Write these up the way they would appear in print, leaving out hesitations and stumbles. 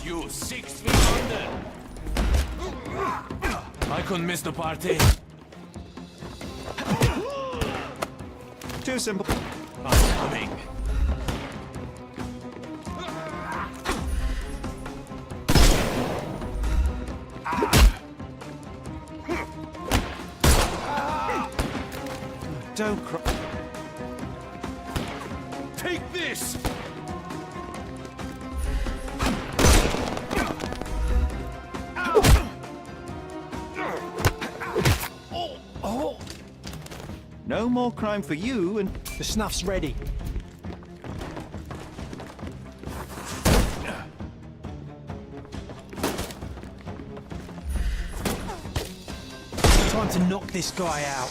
You 6 feet under! I couldn't miss the party. Too simple. I'm coming. Don't cry. Take this! No more crime for you, and The snuff's ready. Time to knock this guy out.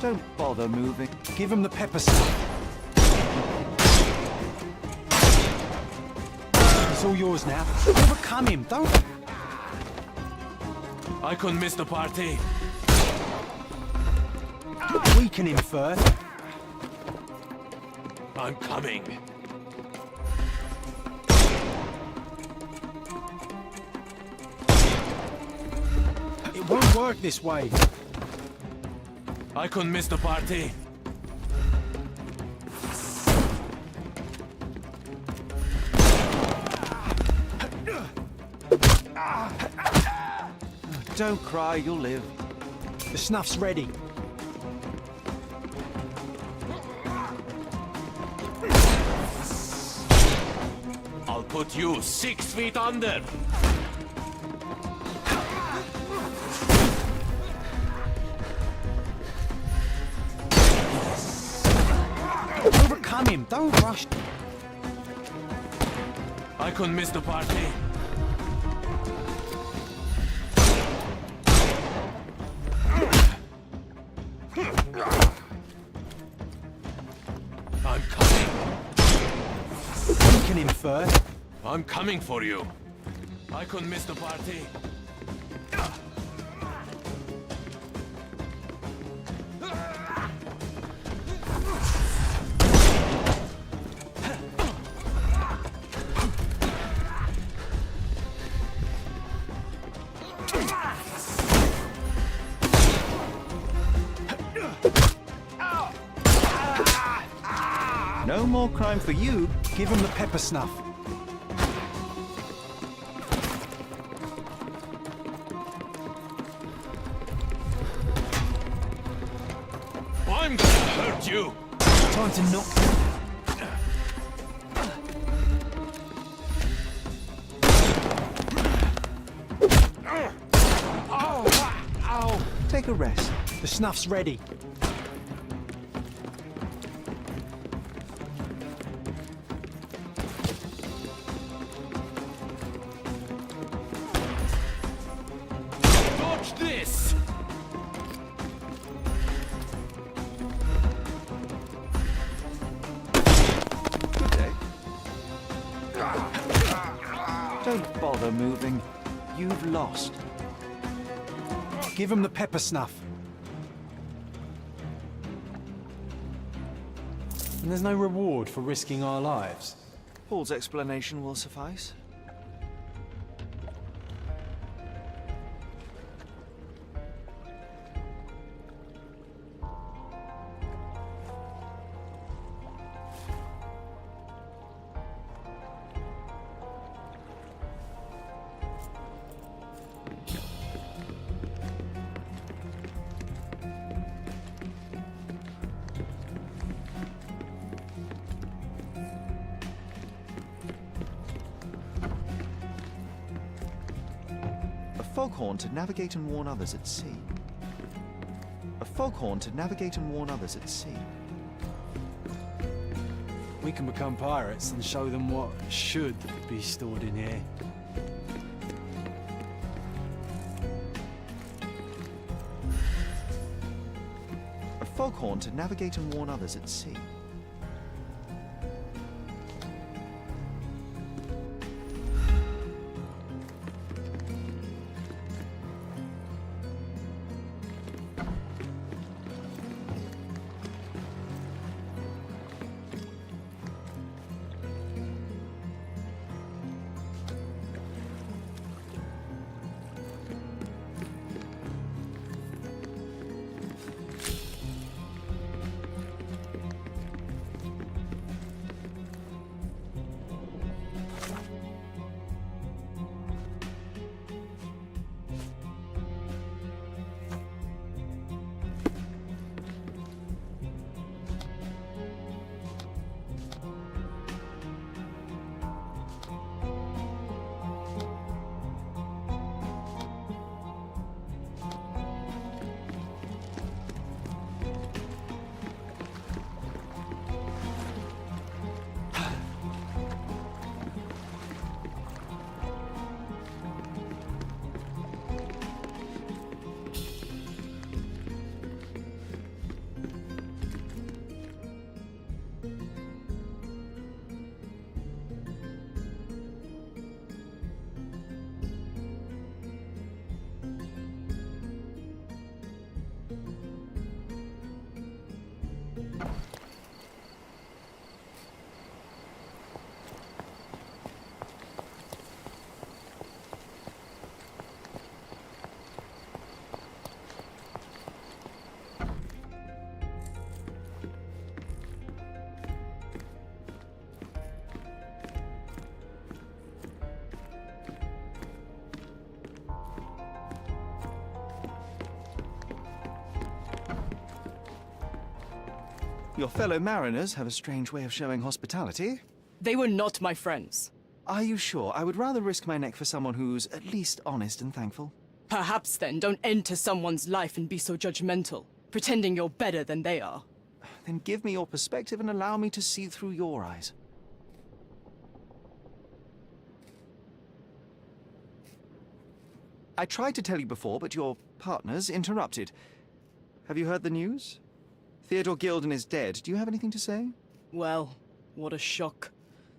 don't bother moving. Give him the pepper stuff. It's all yours now. Overcome him, don't... I couldn't miss the party. Weaken him first. I'm coming. It won't work this way. I couldn't miss the party. Don't cry, you'll live. The snuff's ready. I'll put you 6 feet under. Overcome him, don't rush. I couldn't miss the party. I'm coming. Weaken him first. I'm coming for you. I couldn't miss the party. No more crime for you. Give him the pepper snuff. I'm gonna hurt you. Time to knock. Take a rest. The snuff's ready. Don't bother moving. You've lost. Give him the pepper snuff. And there's no reward for risking our lives. Paul's explanation will suffice. A foghorn to navigate and warn others at sea. A foghorn to navigate and warn others at sea. We can become pirates and show them what should be stored in here. A foghorn to navigate and warn others at sea. Your fellow mariners have a strange way of showing hospitality. They were not my friends. Are you sure? I would rather risk my neck for someone who's at least honest and thankful. Perhaps then don't enter someone's life and be so judgmental, pretending you're better than they are. Then give me your perspective and allow me to see through your eyes. I tried to tell you before, but your partners interrupted. Have you heard the news? Theodore Gilden is dead. Do you have anything to say? Well, what a shock.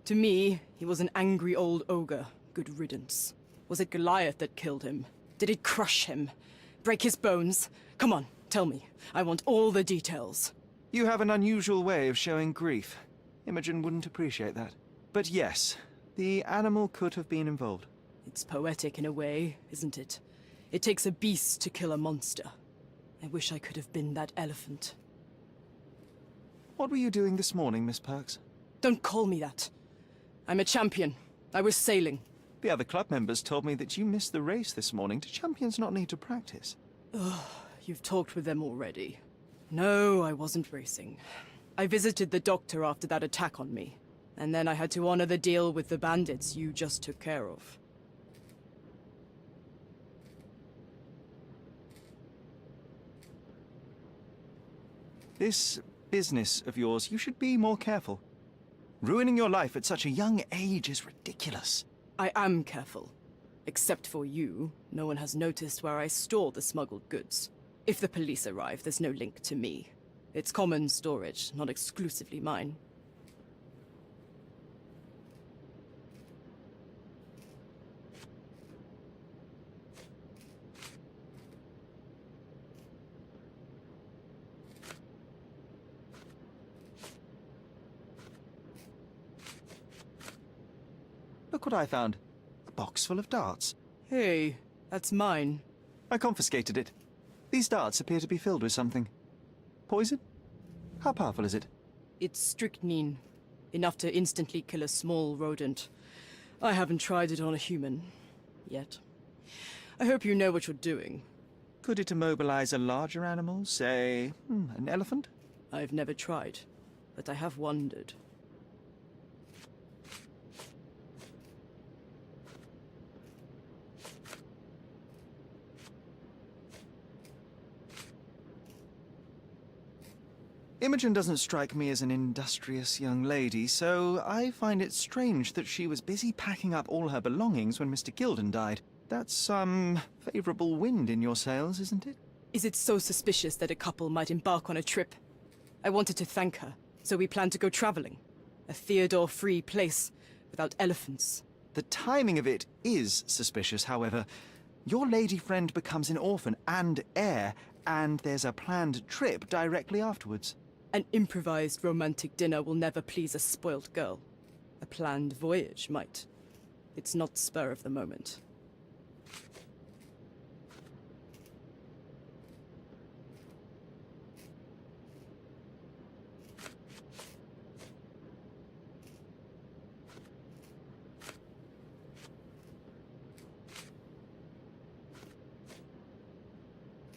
To me, he was an angry old ogre. Good riddance. Was it Goliath that killed him? Did it crush him? Break his bones? Come on, tell me. I want all the details. You have an unusual way of showing grief. Imogen wouldn't appreciate that. But yes, the animal could have been involved. It's poetic in a way, isn't it? It takes a beast to kill a monster. I wish I could have been that elephant. What were you doing this morning, Miss Perks? Don't call me that. I'm a champion. I was sailing. The other club members told me that you missed the race this morning. Do champions not need to practice? You've talked with them already. No, I wasn't racing. I visited the doctor after that attack on me. And then I had to honor the deal with the bandits you just took care of. This business of yours, you should be more careful. Ruining your life at such a young age is ridiculous. I am careful. Except for you, no one has noticed where I store the smuggled goods. If the police arrive, there's no link to me. It's common storage, not exclusively mine. look what I found. A box full of darts. Hey, that's mine. I confiscated it. These darts appear to be filled with something. Poison? How powerful is it? It's strychnine. Enough to instantly kill a small rodent. I haven't tried it on a human. Yet. I hope you know what you're doing. Could it immobilize a larger animal, say, an elephant? I've never tried, but I have wondered. Imogen doesn't strike me as an industrious young lady, so I find it strange that she was busy packing up all her belongings when Mr. Gilden died. That's some favorable wind in your sails, isn't it? Is it so suspicious that a couple might embark on a trip? I wanted to thank her, so we planned to go traveling. A Theodore-free place, without elephants. The timing of it is suspicious, however. Your lady friend becomes an orphan and heir, and there's a planned trip directly afterwards. An improvised romantic dinner will never please a spoilt girl. A planned voyage might. It's not spur of the moment.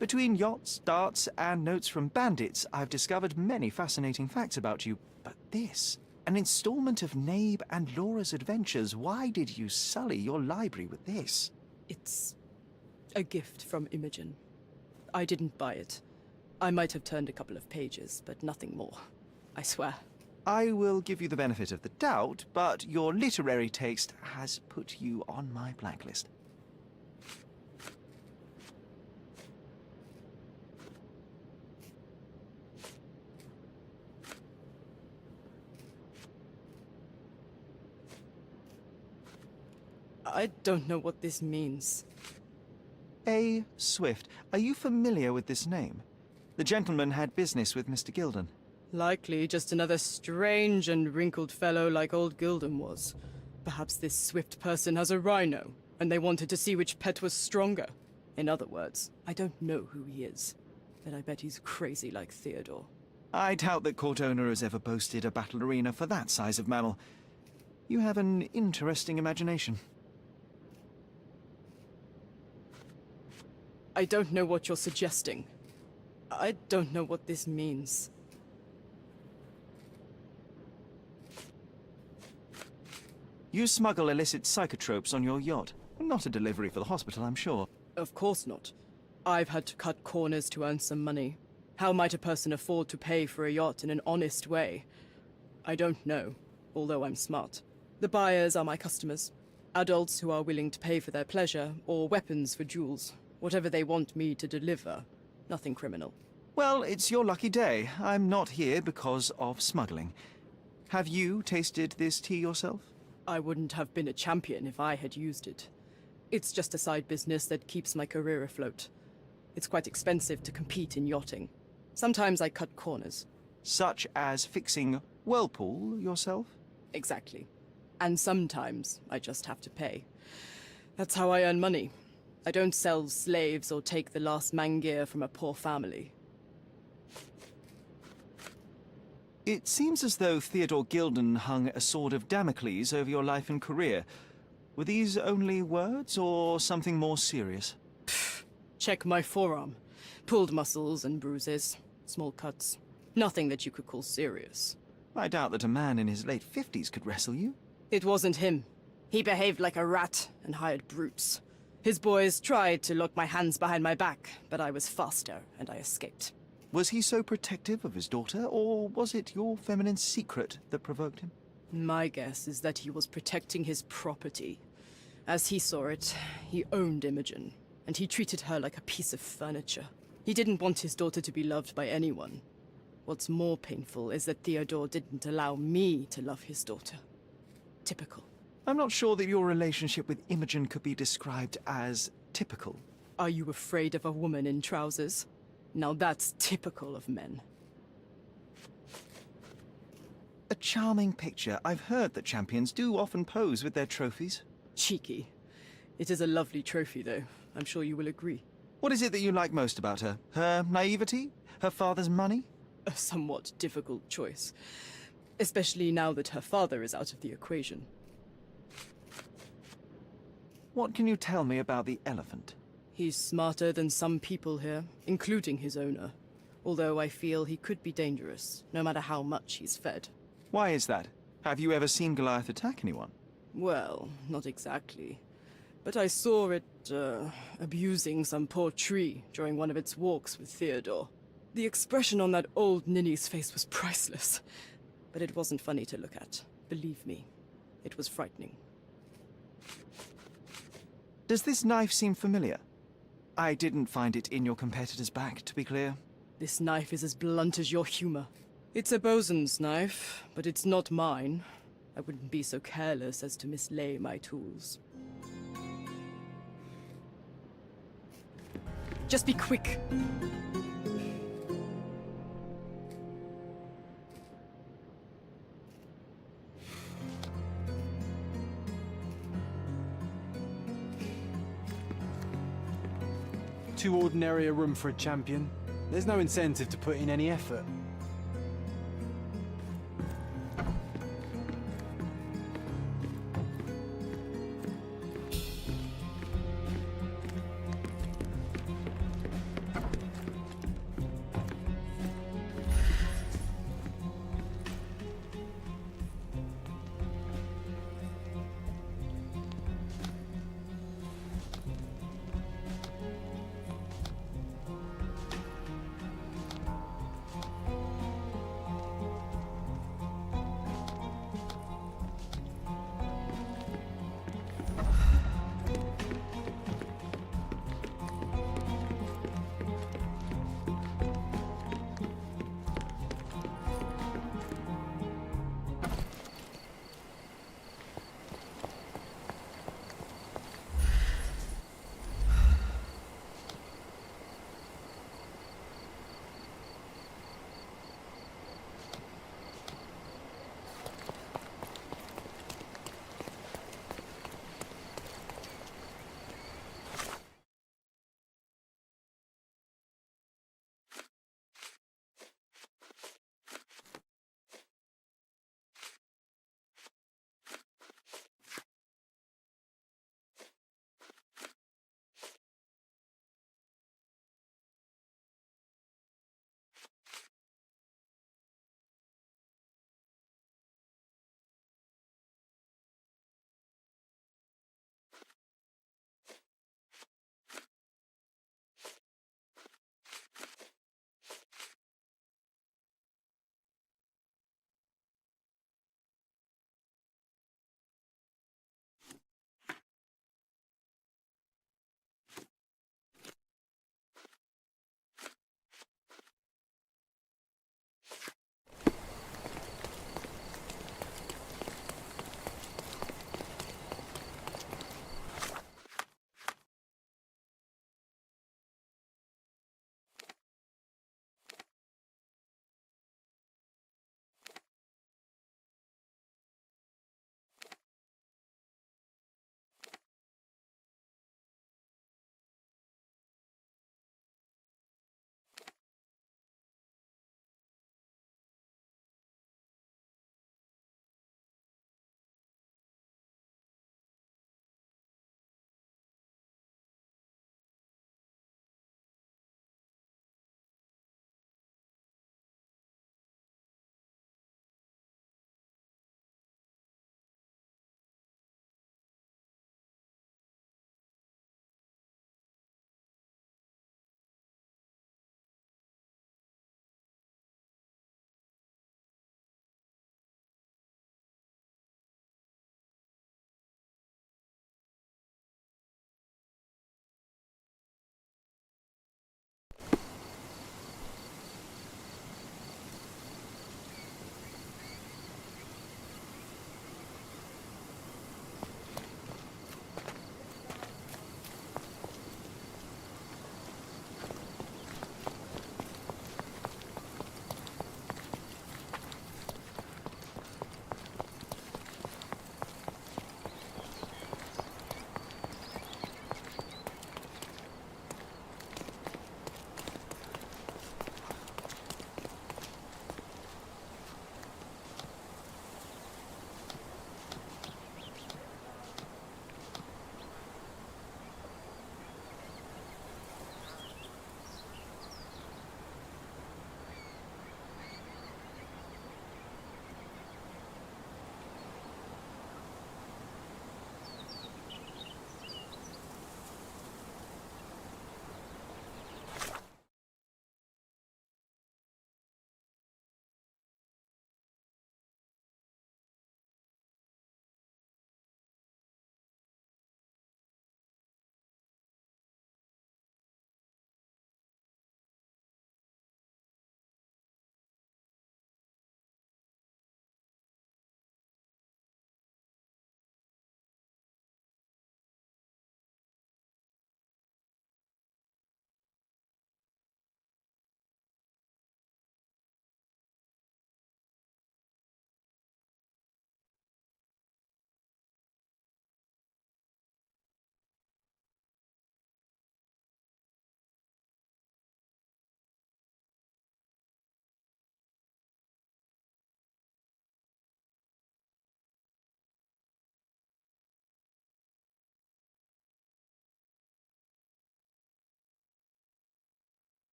Between yachts, darts, and notes from bandits, I've discovered many fascinating facts about you. But this, an installment of Nabe and Laura's adventures. Why did you sully your library with this? It's a gift from Imogen. I didn't buy it. I might have turned a couple of pages, but nothing more. I swear. I will give you the benefit of the doubt, but your literary taste has put you on my blacklist. I don't know what this means. A. Swift. Are you familiar with this name? The gentleman had business with Mr. Gilden. Likely just another strange and wrinkled fellow like old Gilden was. Perhaps this Swift person has a rhino, and they wanted to see which pet was stronger. In other words, I don't know who he is, but I bet he's crazy like Theodore. I doubt that Cortona has ever boasted a battle arena for that size of mammal. You have an interesting imagination. I don't know what you're suggesting. I don't know what this means. You smuggle illicit psychotropes on your yacht. Not a delivery for the hospital, I'm sure. Of course not. I've had to cut corners to earn some money. How might a person afford to pay for a yacht in an honest way? I don't know, although I'm smart. The buyers are my customers. Adults who are willing to pay for their pleasure, or weapons for jewels. Whatever they want me to deliver. Nothing criminal. Well, it's your lucky day. I'm not here because of smuggling. Have you tasted this tea yourself? I wouldn't have been a champion if I had used it. It's just a side business that keeps my career afloat. It's quite expensive to compete in yachting. Sometimes I cut corners. Such as fixing Whirlpool yourself? Exactly. And sometimes I just have to pay. That's how I earn money. I don't sell slaves or take the last mangear from a poor family. It seems as though Theodore Gilden hung a sword of Damocles over your life and career. Were these only words, or something more serious? Check my forearm. Pulled muscles and bruises. Small cuts. Nothing that you could call serious. I doubt that a man in his late 50s could wrestle you. It wasn't him. He behaved like a rat and hired brutes. His boys tried to lock my hands behind my back, but I was faster and I escaped. Was he so protective of his daughter, or was it your feminine secret that provoked him? My guess is that he was protecting his property. As he saw it, he owned Imogen, and he treated her like a piece of furniture. He didn't want his daughter to be loved by anyone. What's more painful is that Theodore didn't allow me to love his daughter. Typical. I'm not sure that your relationship with Imogen could be described as typical. Are you afraid of a woman in trousers? Now that's typical of men. A charming picture. I've heard that champions do often pose with their trophies. Cheeky. It is a lovely trophy, though. I'm sure you will agree. What is it that you like most about her? Her naivety? Her father's money? A somewhat difficult choice. Especially now that her father is out of the equation. What can you tell me about the elephant? He's smarter than some people here, including his owner. Although I feel he could be dangerous, no matter how much he's fed. Why is that? Have you ever seen Goliath attack anyone? Well, not exactly. But I saw it, abusing some poor tree during one of its walks with Theodore. The expression on that old ninny's face was priceless. But it wasn't funny to look at. Believe me, it was frightening. Does this knife seem familiar? I didn't find it in your competitor's back, to be clear. This knife is as blunt as your humor. It's a bosun's knife, but it's not mine. I wouldn't be so careless as to mislay my tools. Just be quick. Too ordinary a room for a champion. There's no incentive to put in any effort.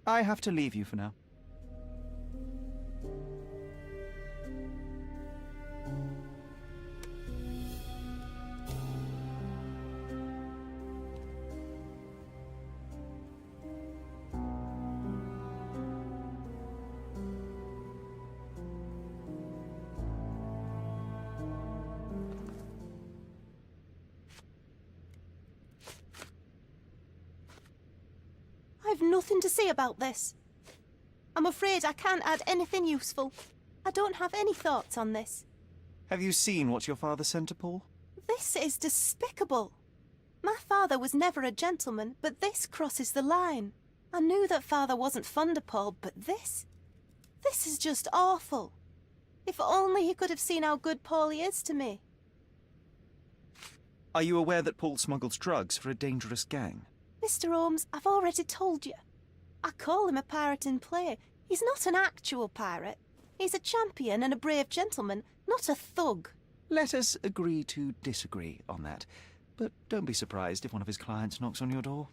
I have to leave you for now. I've nothing to say about this. I'm afraid I can't add anything useful. I don't have any thoughts on this. Have you seen what your father sent to Paul? This is despicable. My father was never a gentleman, but this crosses the line. I knew that father wasn't fond of Paul, but this is just awful. If only he could have seen how good Paulie is to me. Are you aware that Paul smuggles drugs for a dangerous gang? Mr. Holmes, I've already told you. I call him a pirate in play. He's not an actual pirate. He's a champion and a brave gentleman, not a thug. Let us agree to disagree on that. But don't be surprised if one of his clients knocks on your door.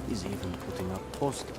He's even putting up posters.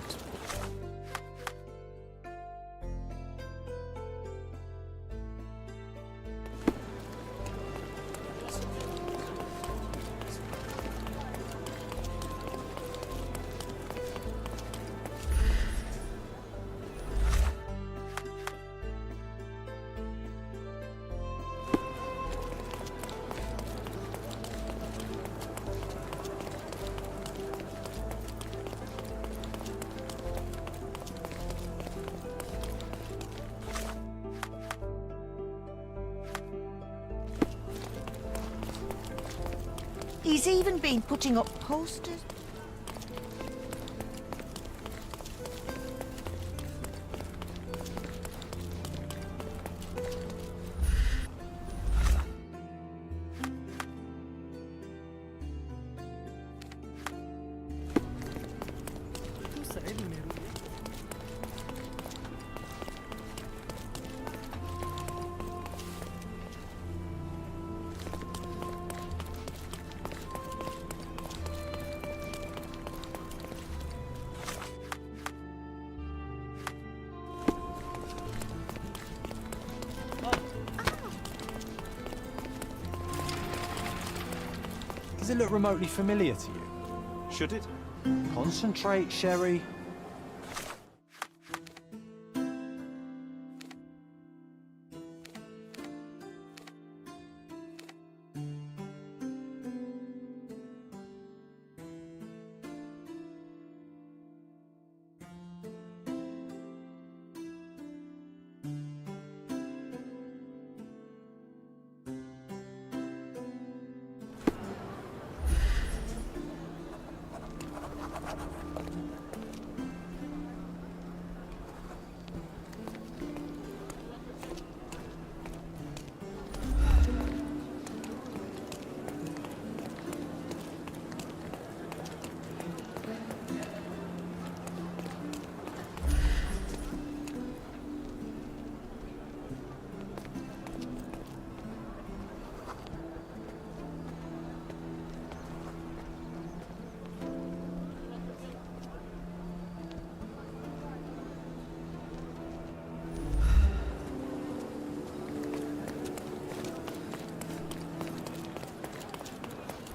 He's even been putting up posters. Does it look remotely familiar to you? Should it? Concentrate, Sherry.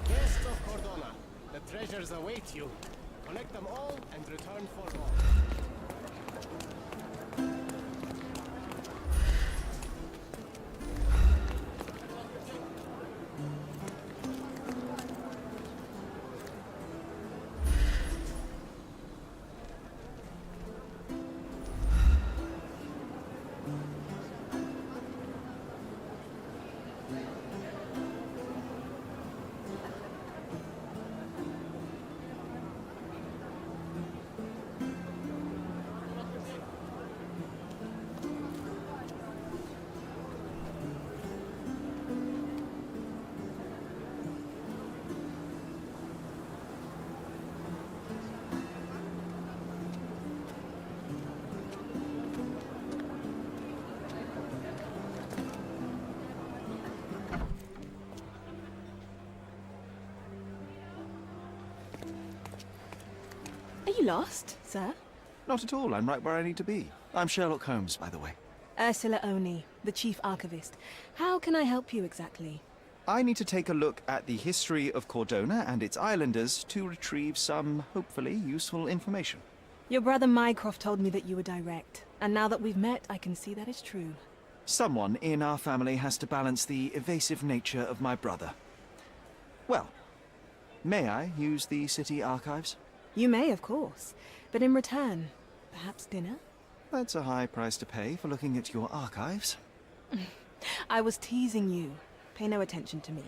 Guests of Cordona, the treasures await you. Collect them all and return for more. Are you lost, sir? Not at all. I'm right where I need to be. I'm Sherlock Holmes, by the way. Ursula Oni, the chief archivist. How can I help you exactly? I need to take a look at the history of Cordona and its islanders to retrieve some, hopefully, useful information. Your brother Mycroft told me that you were direct, and now that we've met, I can see that is true. Someone in our family has to balance the evasive nature of my brother. Well, may I use the city archives? You may, of course, but in return, perhaps dinner? That's a high price to pay for looking at your archives. I was teasing you. Pay no attention to me.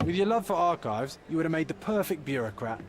With your love for archives, you would have made the perfect bureaucrat.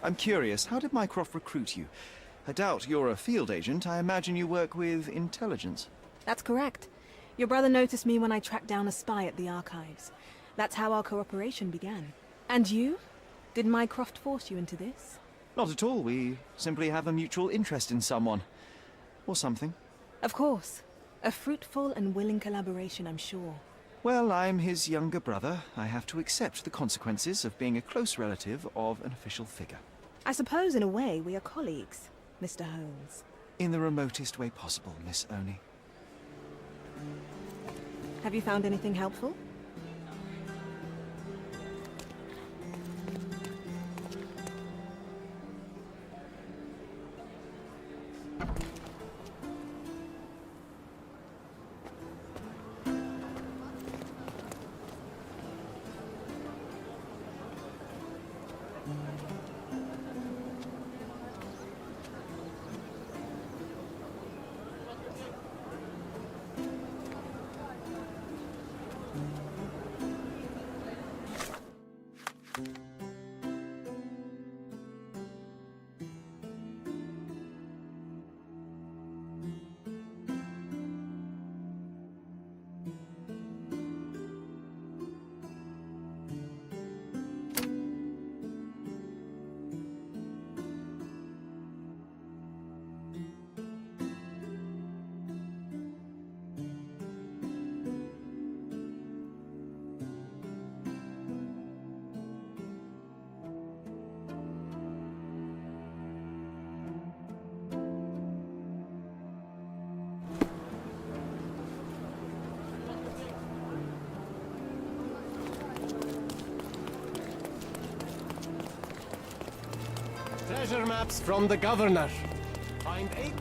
I'm curious, how did Mycroft recruit you? I doubt you're a field agent. I imagine you work with intelligence. That's correct. Your brother noticed me when I tracked down a spy at the archives. That's how our cooperation began. And you? Did Mycroft force you into this? Not at all. We simply have a mutual interest in someone. Or something. Of course. A fruitful and willing collaboration, I'm sure. Well, I'm his younger brother. I have to accept the consequences of being a close relative of an official figure. I suppose in a way we are colleagues, Mr. Holmes. In the remotest way possible, Miss Oni. Have you found anything helpful? Treasure maps from the governor. Find 8.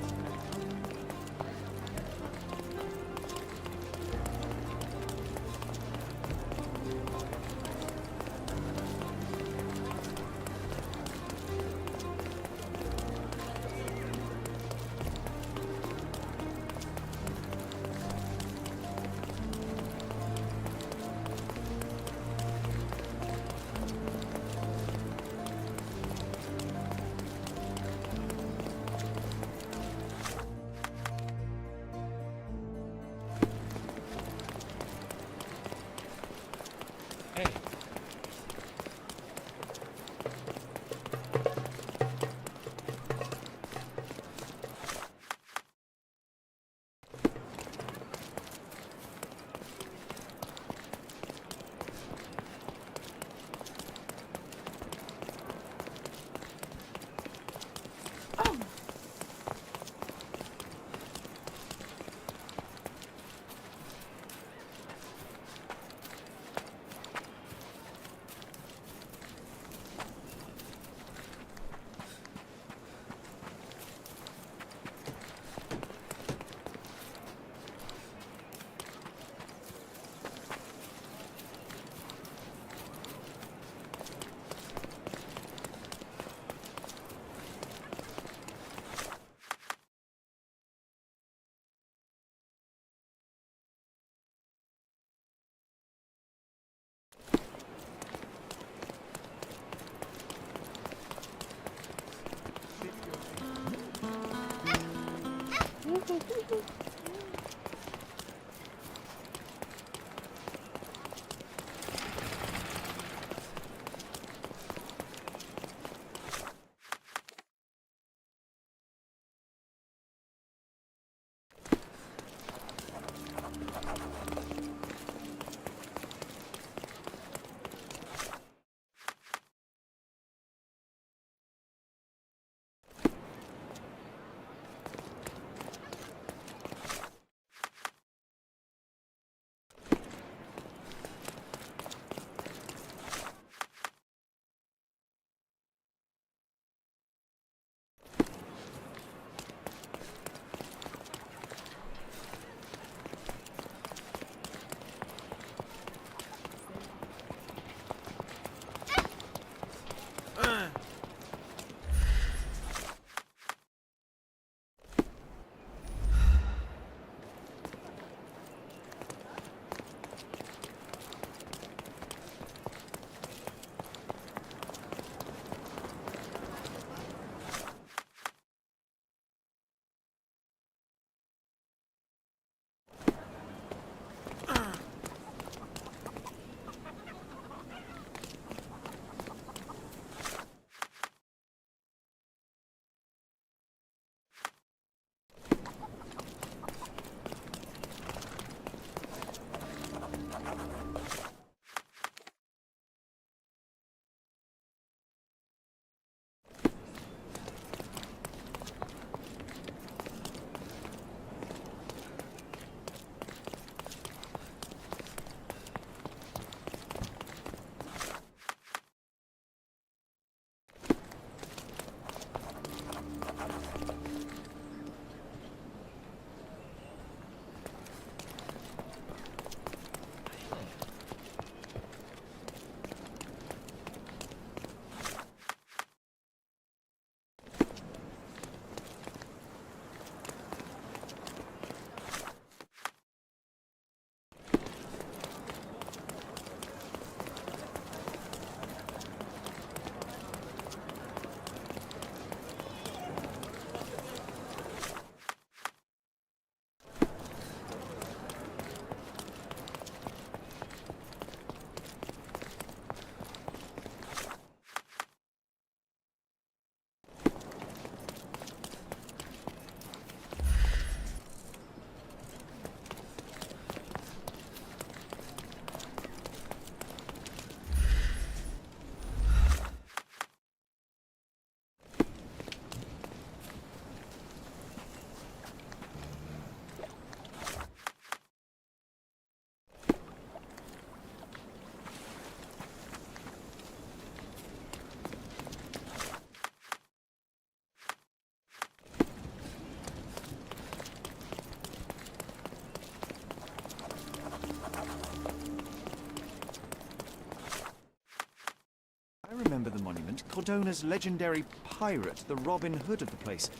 Tordona's legendary pirate, the Robin Hood of the place.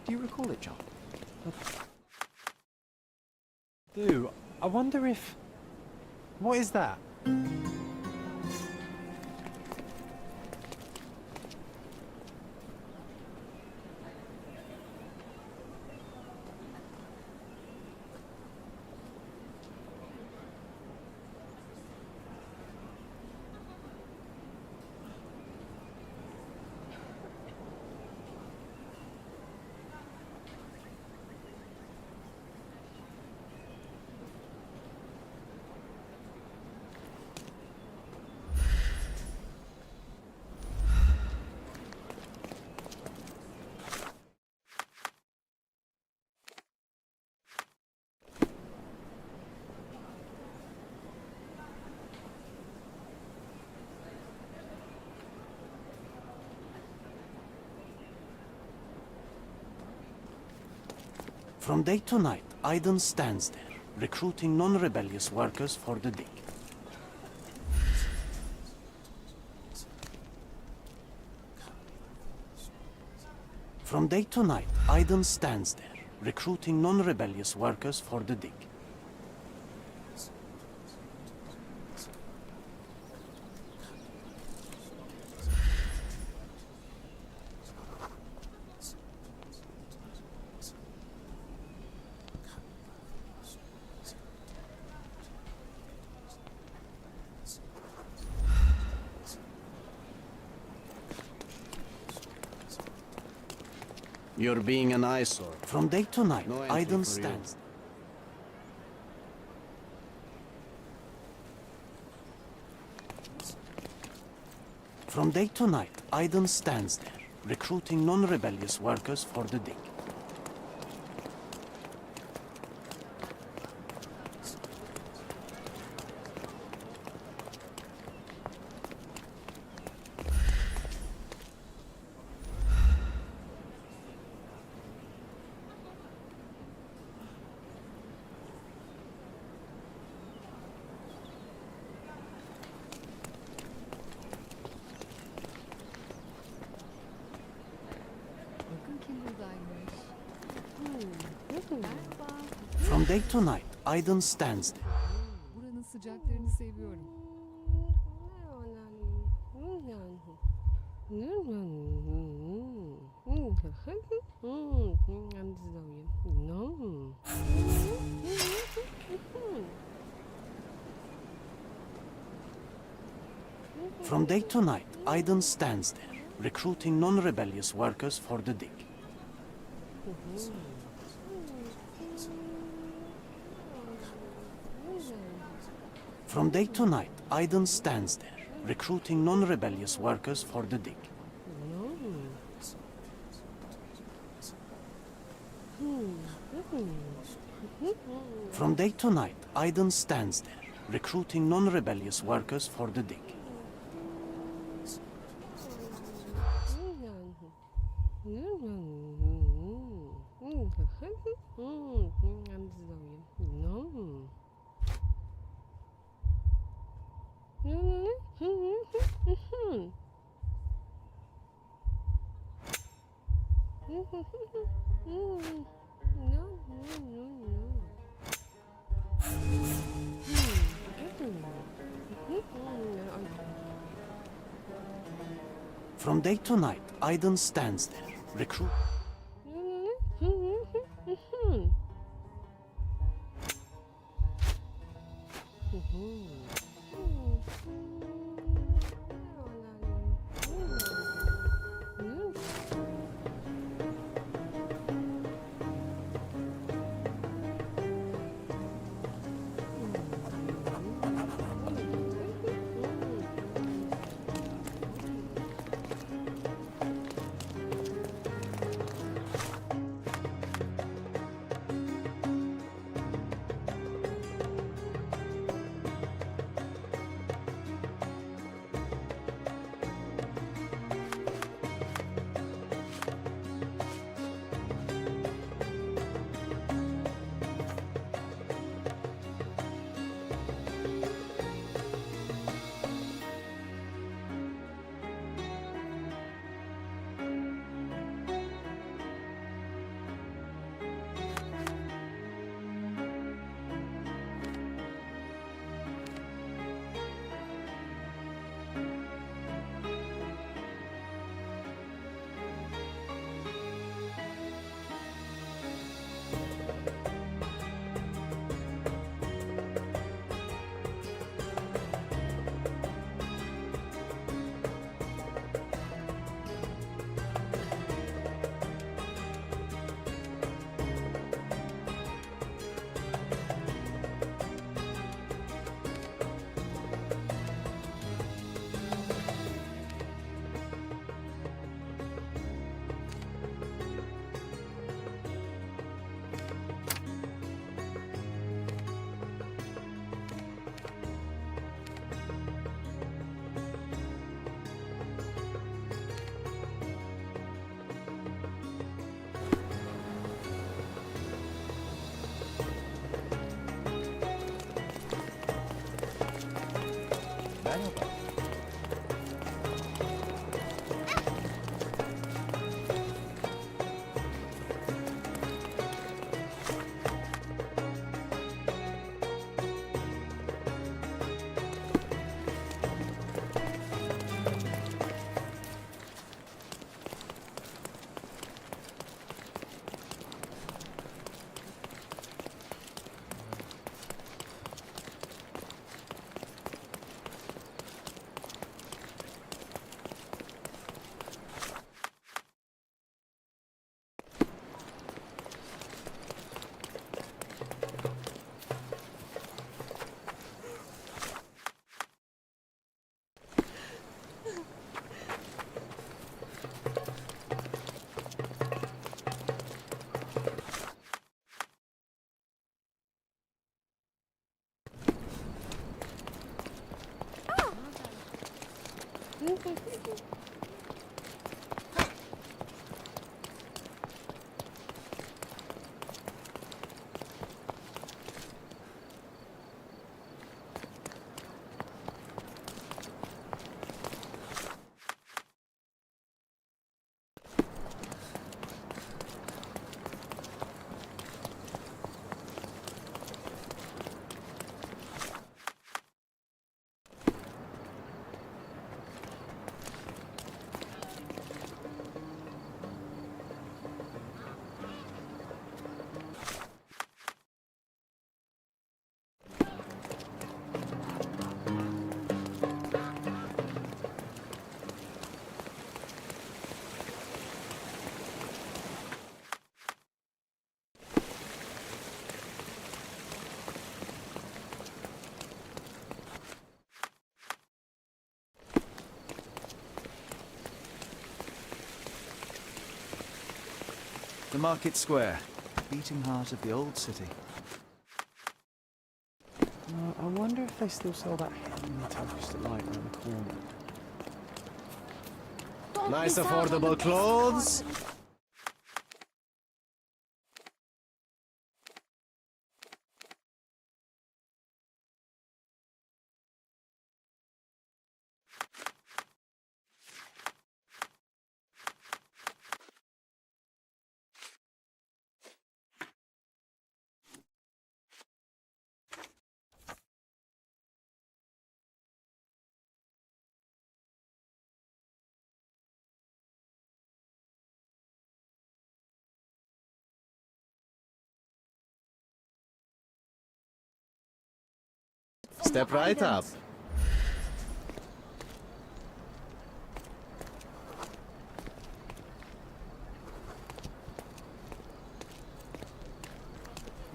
Do you recall it, John? Do. I wonder if... What is that? From day to night, Aiden stands there, recruiting non-rebellious workers for the dig. From day to night, Aiden stands there, recruiting non-rebellious workers for the dig. You're being an eyesore. From day to night, No entry Aiden for stands. From day to night, Aiden stands there, recruiting non-rebellious workers for the dig. From day to night, Aiden stands there. Buranın sıcaklarını seviyorum. From day to night, Aiden stands there, recruiting non-rebellious workers for the dig. From day to night, Aiden stands there, recruiting non-rebellious workers for the dig. From day to night, Aiden stands there, recruiting non-rebellious workers for the dig. From day to night, Aiden stands there, recruit. about? The market square, beating heart of the old city. I wonder if they still sell that heavenly toast at light around the corner. Nice affordable clothes. Step right up.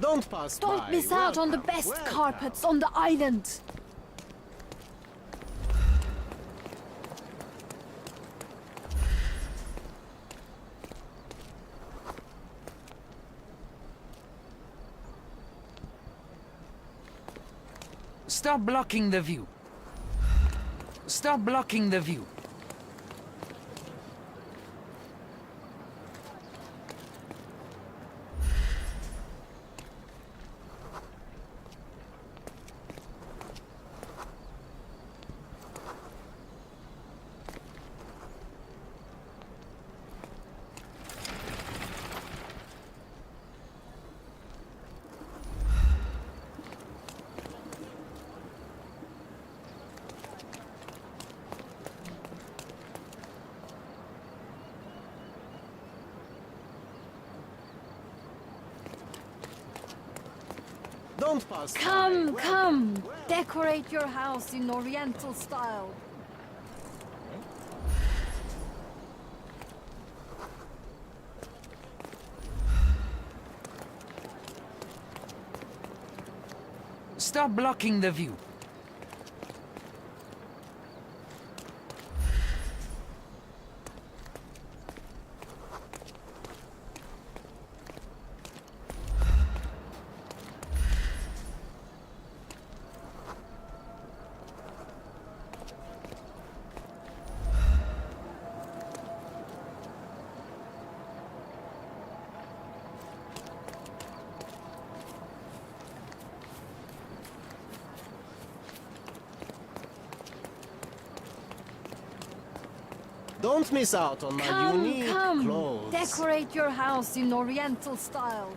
Don't pass by. Don't miss out on the best carpets on the island. Stop blocking the view. Stop blocking the view. Don't pass by. Come. Decorate your house in Oriental style. Stop blocking the view. Don't miss out on my Come, unique come. clothes. Decorate your house in Oriental style.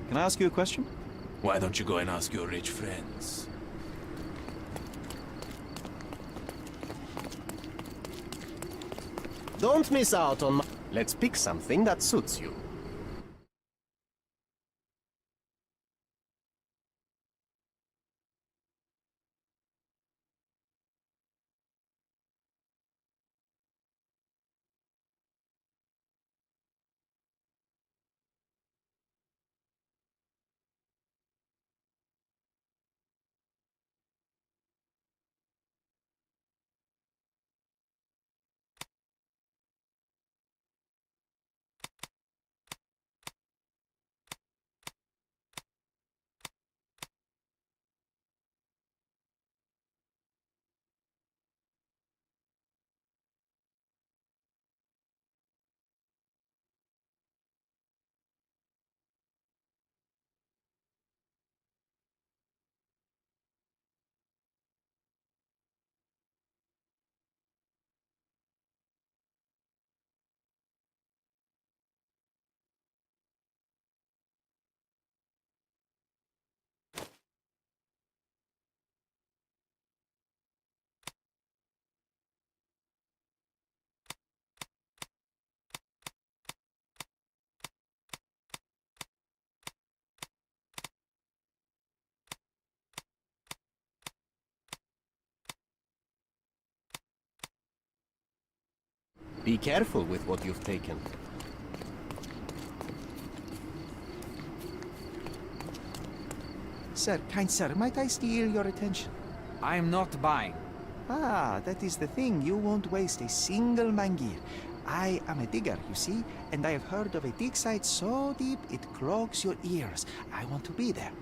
Can I ask you a question? Why don't you go and ask your rich friends? Don't miss out on my... Let's pick something that suits you. Be careful with what you've taken. Sir, kind sir, might I steal your attention? I'm not buying. Ah, that is the thing. You won't waste a single mangir. I am a digger, you see, and I have heard of a dig site so deep it clogs your ears. I want to be there.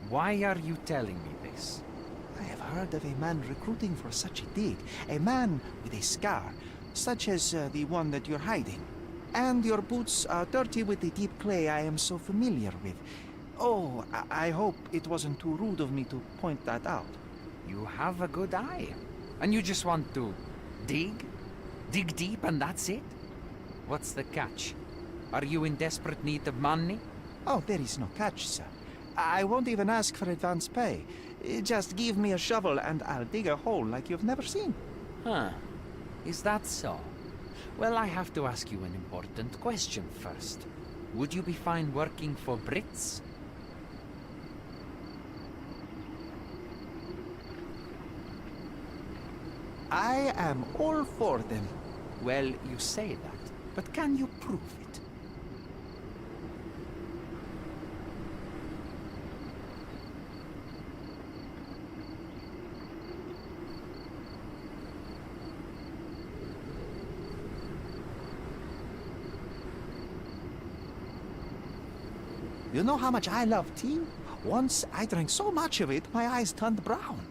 Why are you telling me this? I have heard of a man recruiting for such a dig. A man with a scar, such as the one that you're hiding. And your boots are dirty with the deep clay I am so familiar with. Oh, I hope it wasn't too rude of me to point that out. You have a good eye. And you just want to dig? Dig deep and that's it? What's the catch? Are you in desperate need of money? Oh, there is no catch, sir. I won't even ask for advance pay. Just give me a shovel and I'll dig a hole like you've never seen. Huh. Is that so? Well, I have to ask you an important question first. Would you be fine working for Brits? I am all for them. Well, you say that, but can you prove it? You know how much I love tea? Once I drank so much of it, my eyes turned brown.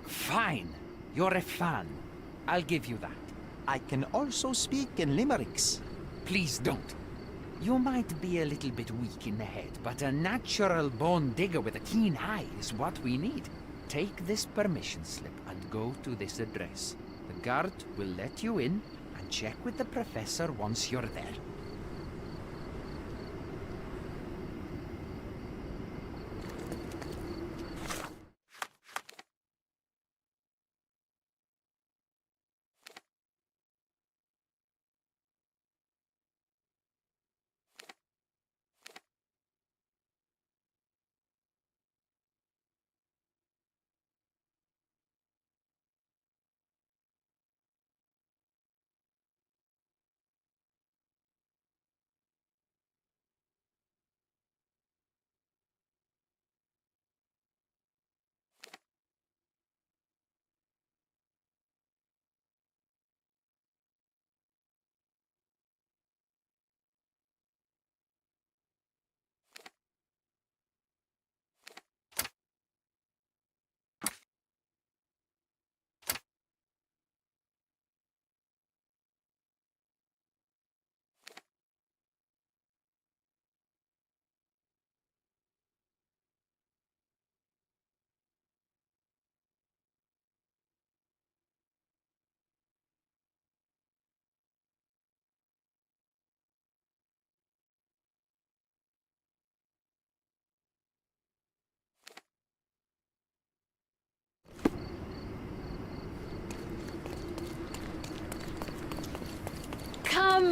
Fine. You're a fan. I'll give you that. I can also speak in limericks. Please don't. You might be a little bit weak in the head, but a natural born digger with a keen eye is what we need. Take this permission slip and go to this address. The guard will let you in and check with the professor once you're there.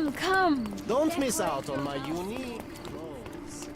Come, come. Don't miss out on my unique clothes.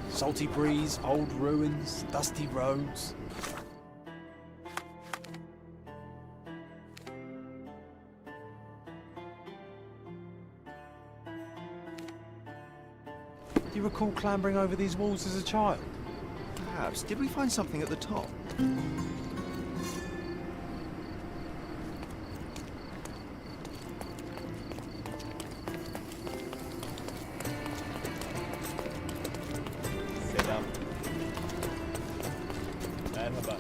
Salty breeze, old ruins, dusty roads. Do you recall clambering over these walls as a child? Perhaps. Did we find something at the top? Selam. Merhaba.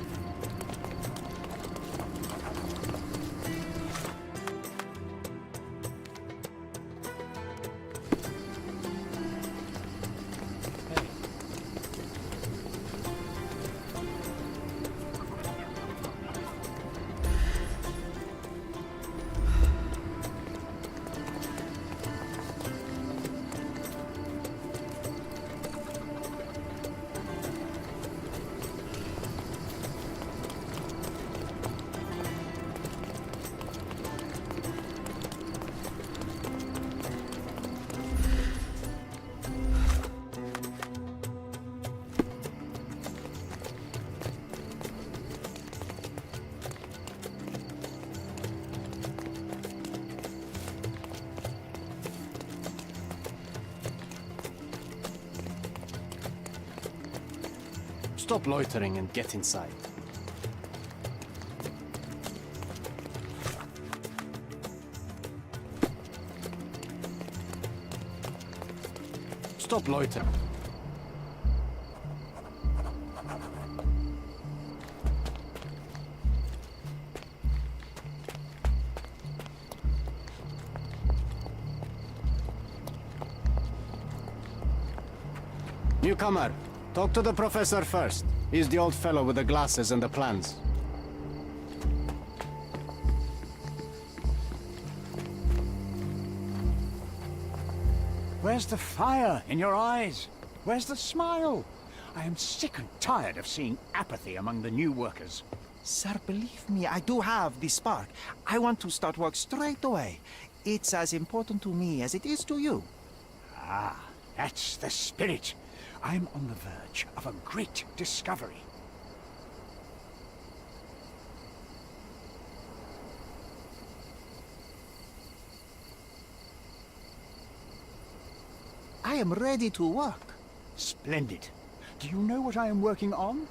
Stop loitering and get inside. Stop loitering. Newcomer, talk to the professor first. He's the old fellow with the glasses and the plans. Where's the fire in your eyes? Where's the smile? I am sick and tired of seeing apathy among the new workers. Sir, believe me, I do have the spark. I want to start work straight away. It's as important to me as it is to you. Ah, that's the spirit. I'm on the verge of a great discovery. I am ready to work. Splendid. Do you know what I am working on?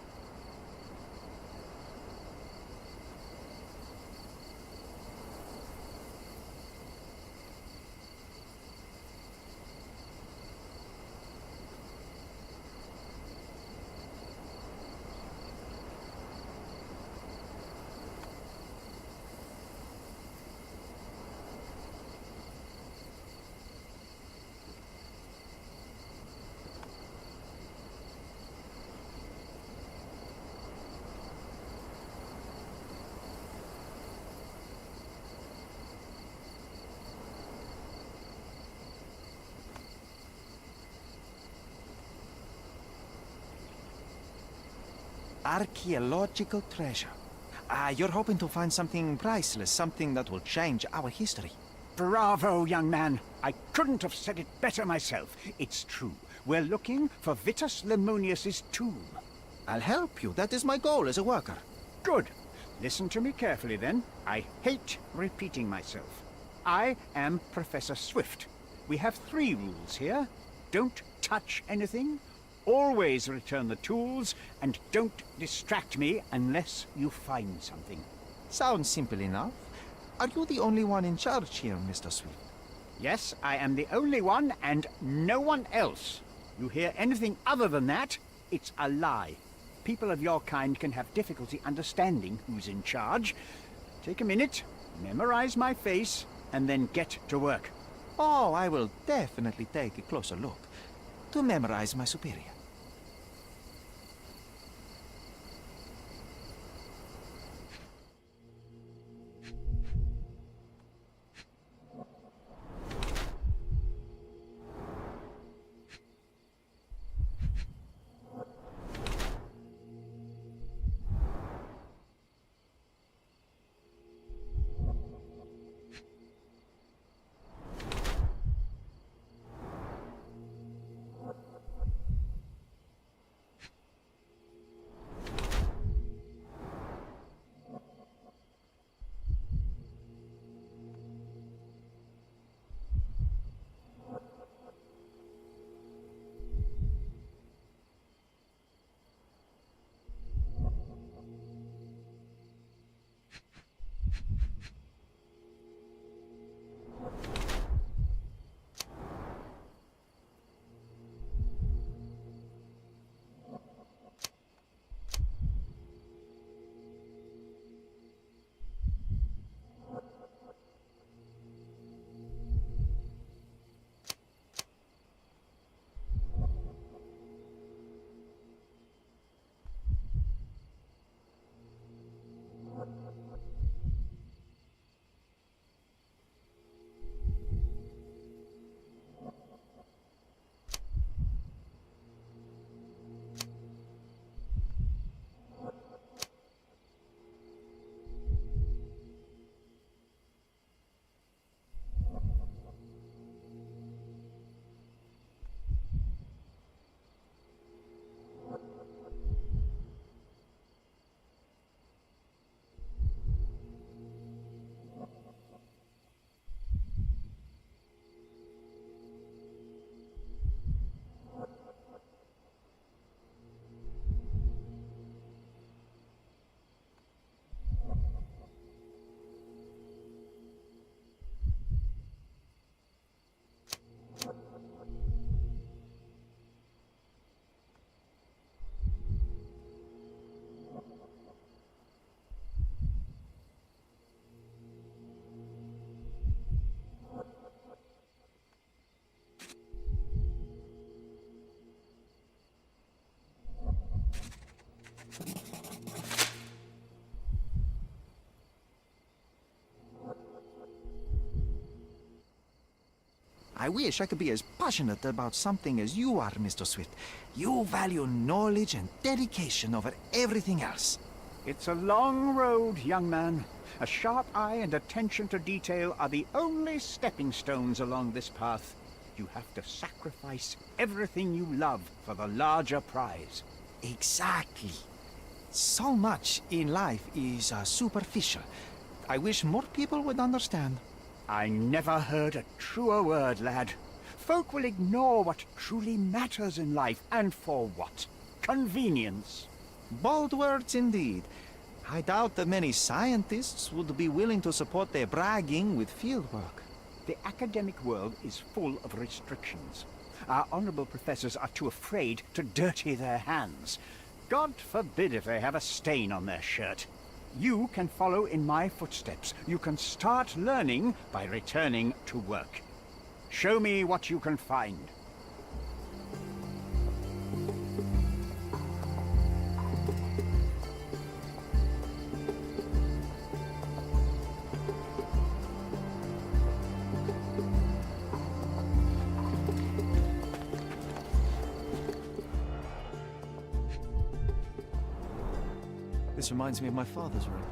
archaeological treasure. You're hoping to find something priceless, something that will change our history. Bravo, young man. I couldn't have said it better myself. It's true. We're looking for Vitus Lemonius's tomb. I'll help you. That is my goal as a worker. Good. Listen to me carefully, then. I hate repeating myself. I am Professor Swift. We have 3 rules here. Don't touch anything, always return the tools, and don't distract me unless you find something. Sounds simple enough. Are you the only one in charge here, Mr. Swift? Yes, I am the only one, and no one else. You hear anything other than that, it's a lie. People of your kind can have difficulty understanding who's in charge. Take a minute, memorize my face, and then get to work. Oh, I will definitely take a closer look to memorize my superior. I wish I could be as passionate about something as you are, Mr. Swift. You value knowledge and dedication over everything else. It's a long road, young man. A sharp eye and attention to detail are the only stepping stones along this path. You have to sacrifice everything you love for the larger prize. Exactly. So much in life is superficial. I wish more people would understand. I never heard a truer word, lad. Folk will ignore what truly matters in life, and for what? Convenience. Bold words indeed. I doubt that many scientists would be willing to support their bragging with fieldwork. The academic world is full of restrictions. Our honorable professors are too afraid to dirty their hands. God forbid if they have a stain on their shirt. You can follow in my footsteps. You can start learning by returning to work. Show me what you can find. This reminds me of my father's room.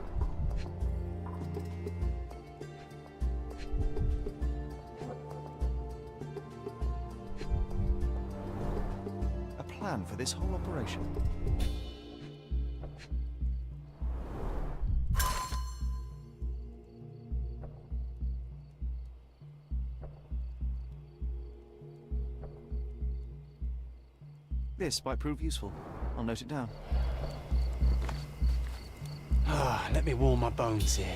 A plan for this whole operation. This might prove useful. I'll note it down. Let me warm my bones here.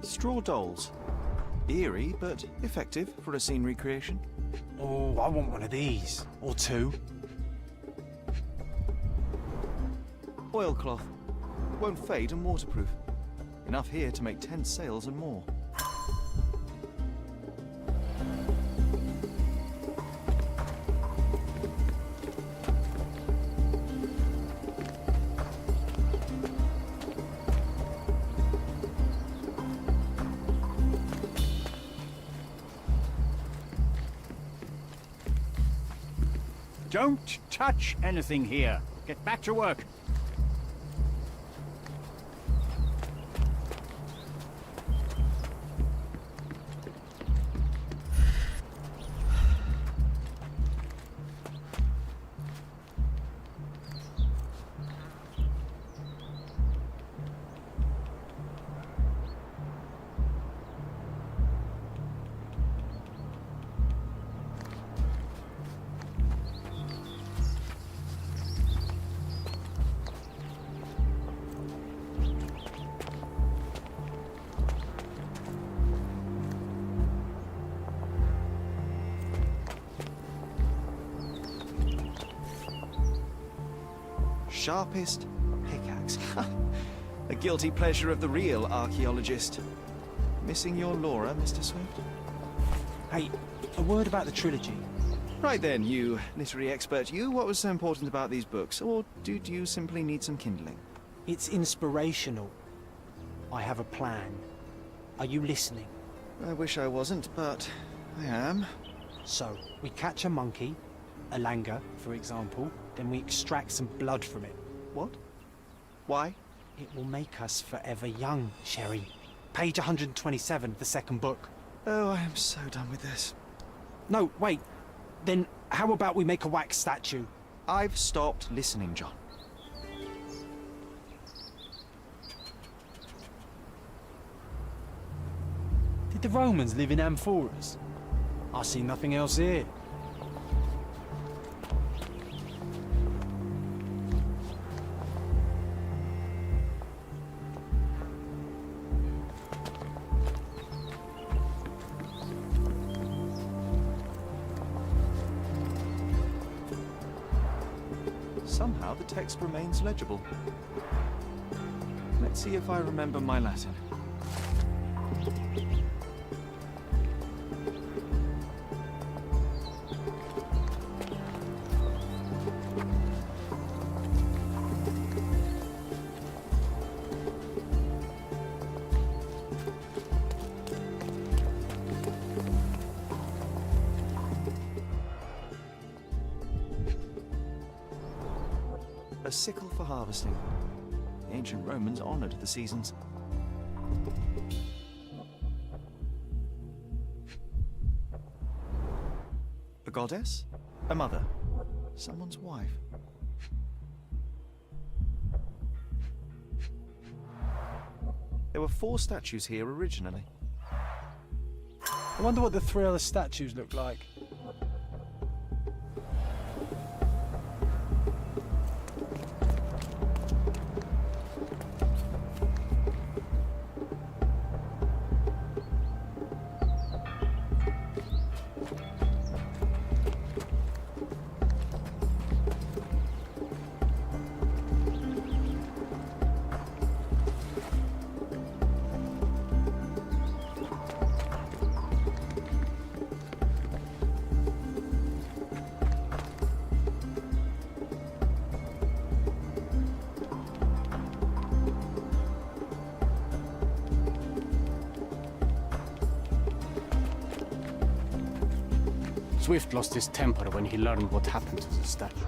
Straw dolls. Eerie, but effective for a scene recreation. Oh, I want one of these. Or two. Oilcloth. Won't fade and waterproof. Enough here to make 10 sails and more. Don't touch anything here. Get back to work. Sharpest pickaxe. A guilty pleasure of the real archaeologist. Missing your Laura, Mr. Swift? Hey, a word about the trilogy. Right then, you literary expert, you, what was so important about these books? Or did you simply need some kindling? It's inspirational. I have a plan. Are you listening? I wish I wasn't, but I am. So, we catch a monkey, a langur, for example, then we extract some blood from it. What? Why? It will make us forever young, Sherry. Page 127 of the second book. Oh, I am so done with this. No, wait. Then how about we make a wax statue? I've stopped listening, John. Did the Romans live in amphoras? I see nothing else here. Somehow the text remains legible. Let's see if I remember my Latin. A sickle for harvesting. The ancient Romans honored the seasons. A goddess? A mother? Someone's wife? There were 4 statues here originally. I wonder what the 3 other statues look like. Swift lost his temper when he learned what happened to the statue.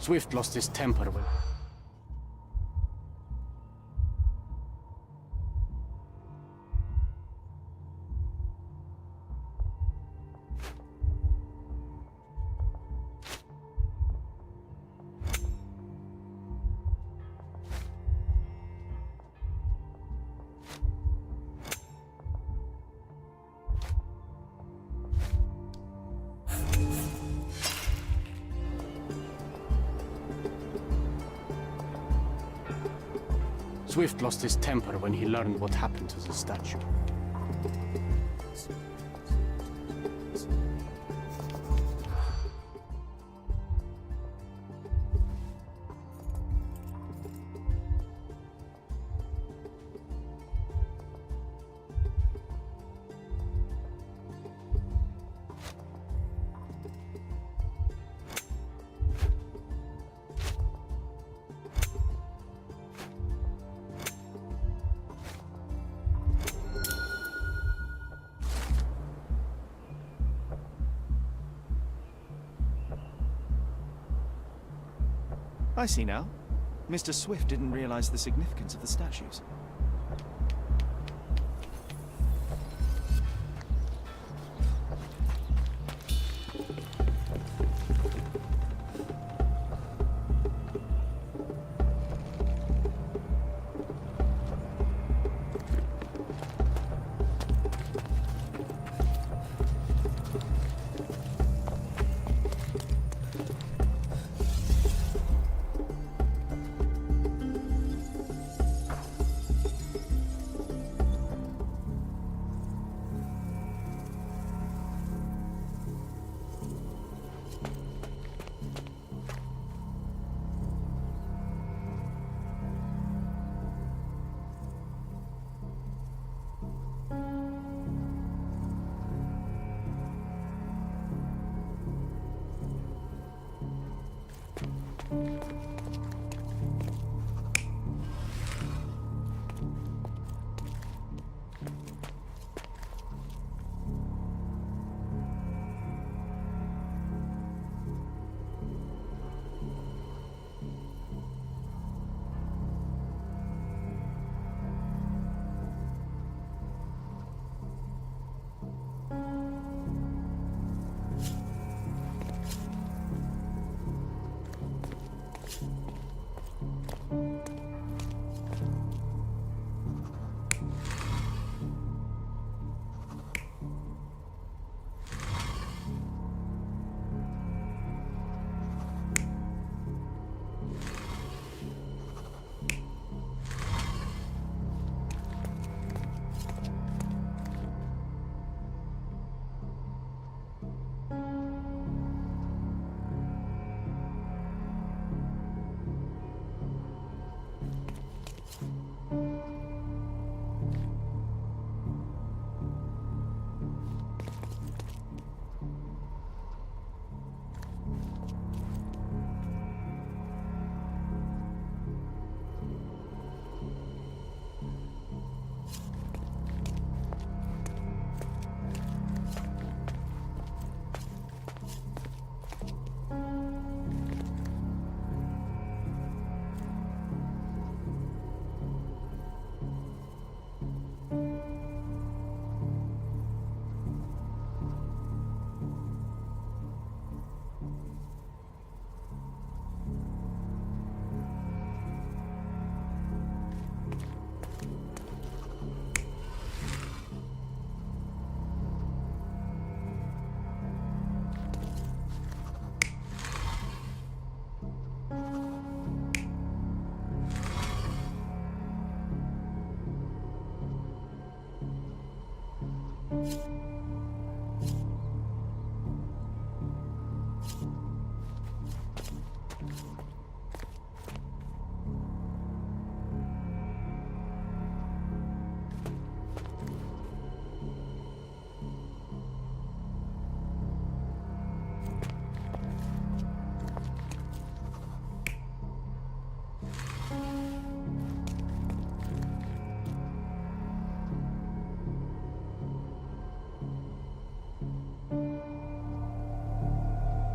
Swift lost his temper when... Swift lost his temper when he learned what happened to the statue. I see now. Mr. Swift didn't realize the significance of the statues.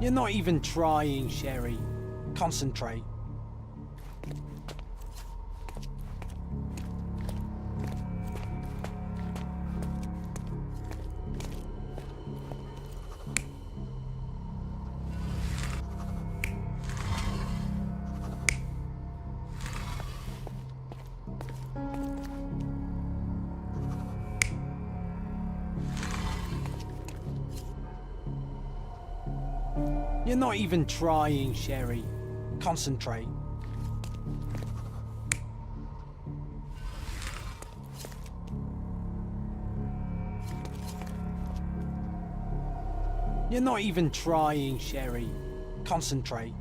You're not even trying, Sherry. Concentrate. You're not even trying, Sherry. Concentrate. You're not even trying, Sherry. Concentrate.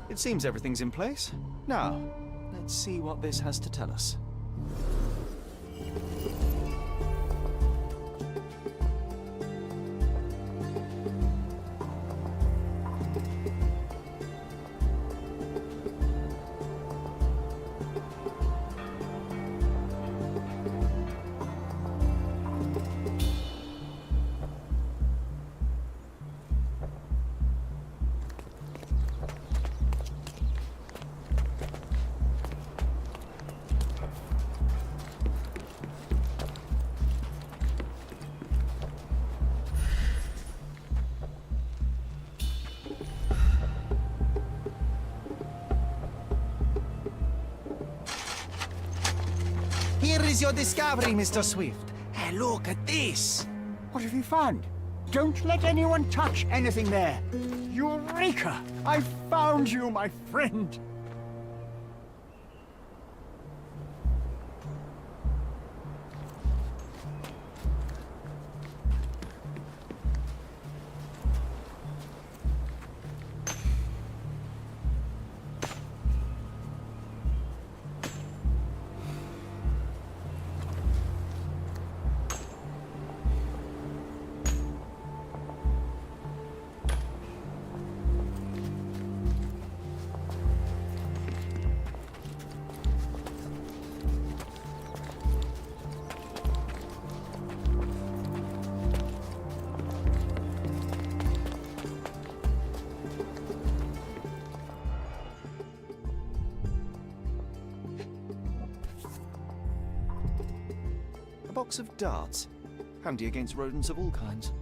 It seems everything's in place. Now, let's see what this has to tell us. Here is your discovery, Mr. Swift. Hey, look at this. What have you found? Don't let anyone touch anything there. Eureka! I found you, my friend. A box of darts. Handy against rodents of all kinds.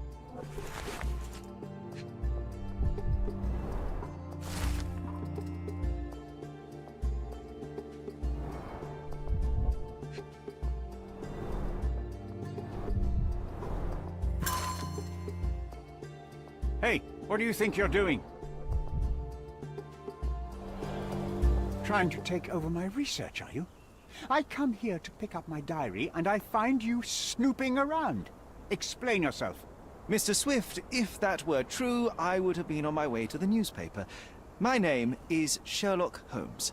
Hey, what do you think you're doing? Trying to take over my research, are you? I come here to pick up my diary, and I find you snooping around. Explain yourself. Mr. Swift, if that were true, I would have been on my way to the newspaper. My name is Sherlock Holmes.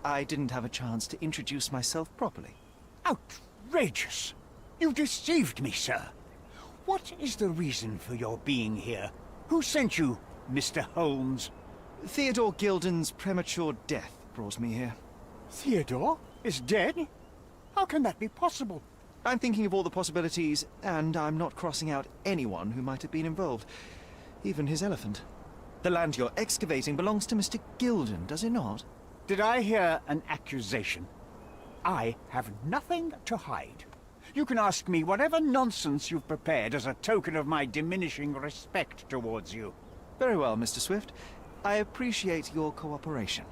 I didn't have a chance to introduce myself properly. Outrageous! You deceived me, sir. What is the reason for your being here? Who sent you, Mr. Holmes? Theodore Gilden's premature death brought me here. Theodore is dead? How can that be possible? I'm thinking of all the possibilities, and I'm not crossing out anyone who might have been involved. Even his elephant. The land you're excavating belongs to Mr. Gilden, does it not? Did I hear an accusation? I have nothing to hide. You can ask me whatever nonsense you've prepared as a token of my diminishing respect towards you. Very well, Mr. Swift. I appreciate your cooperation.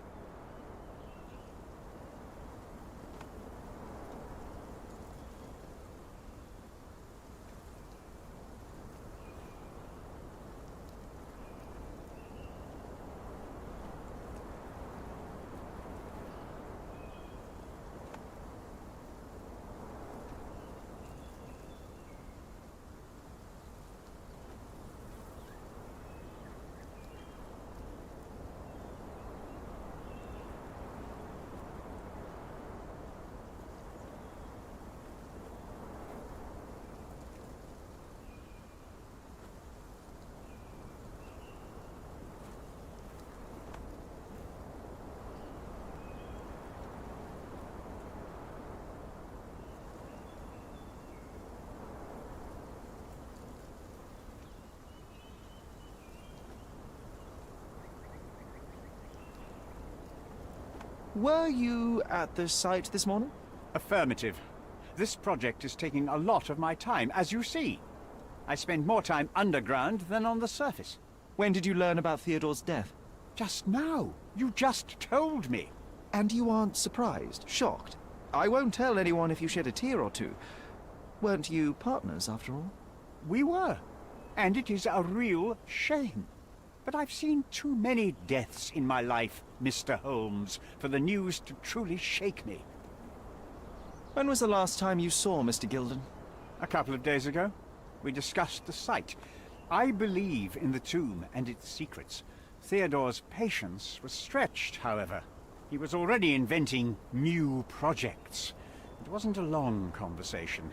Were you at the site this morning? Affirmative. This project is taking a lot of my time, as you see. I spend more time underground than on the surface. When did you learn about Theodore's death? Just now. You just told me. And you aren't surprised, shocked? I won't tell anyone if you shed a tear or two. Weren't you partners, after all? We were. And it is a real shame. But I've seen too many deaths in my life, Mr. Holmes, for the news to truly shake me. When was the last time you saw Mr. Gilden? A couple of days ago. We discussed the site. I believe in the tomb and its secrets. Theodore's patience was stretched, however. He was already inventing new projects. It wasn't a long conversation.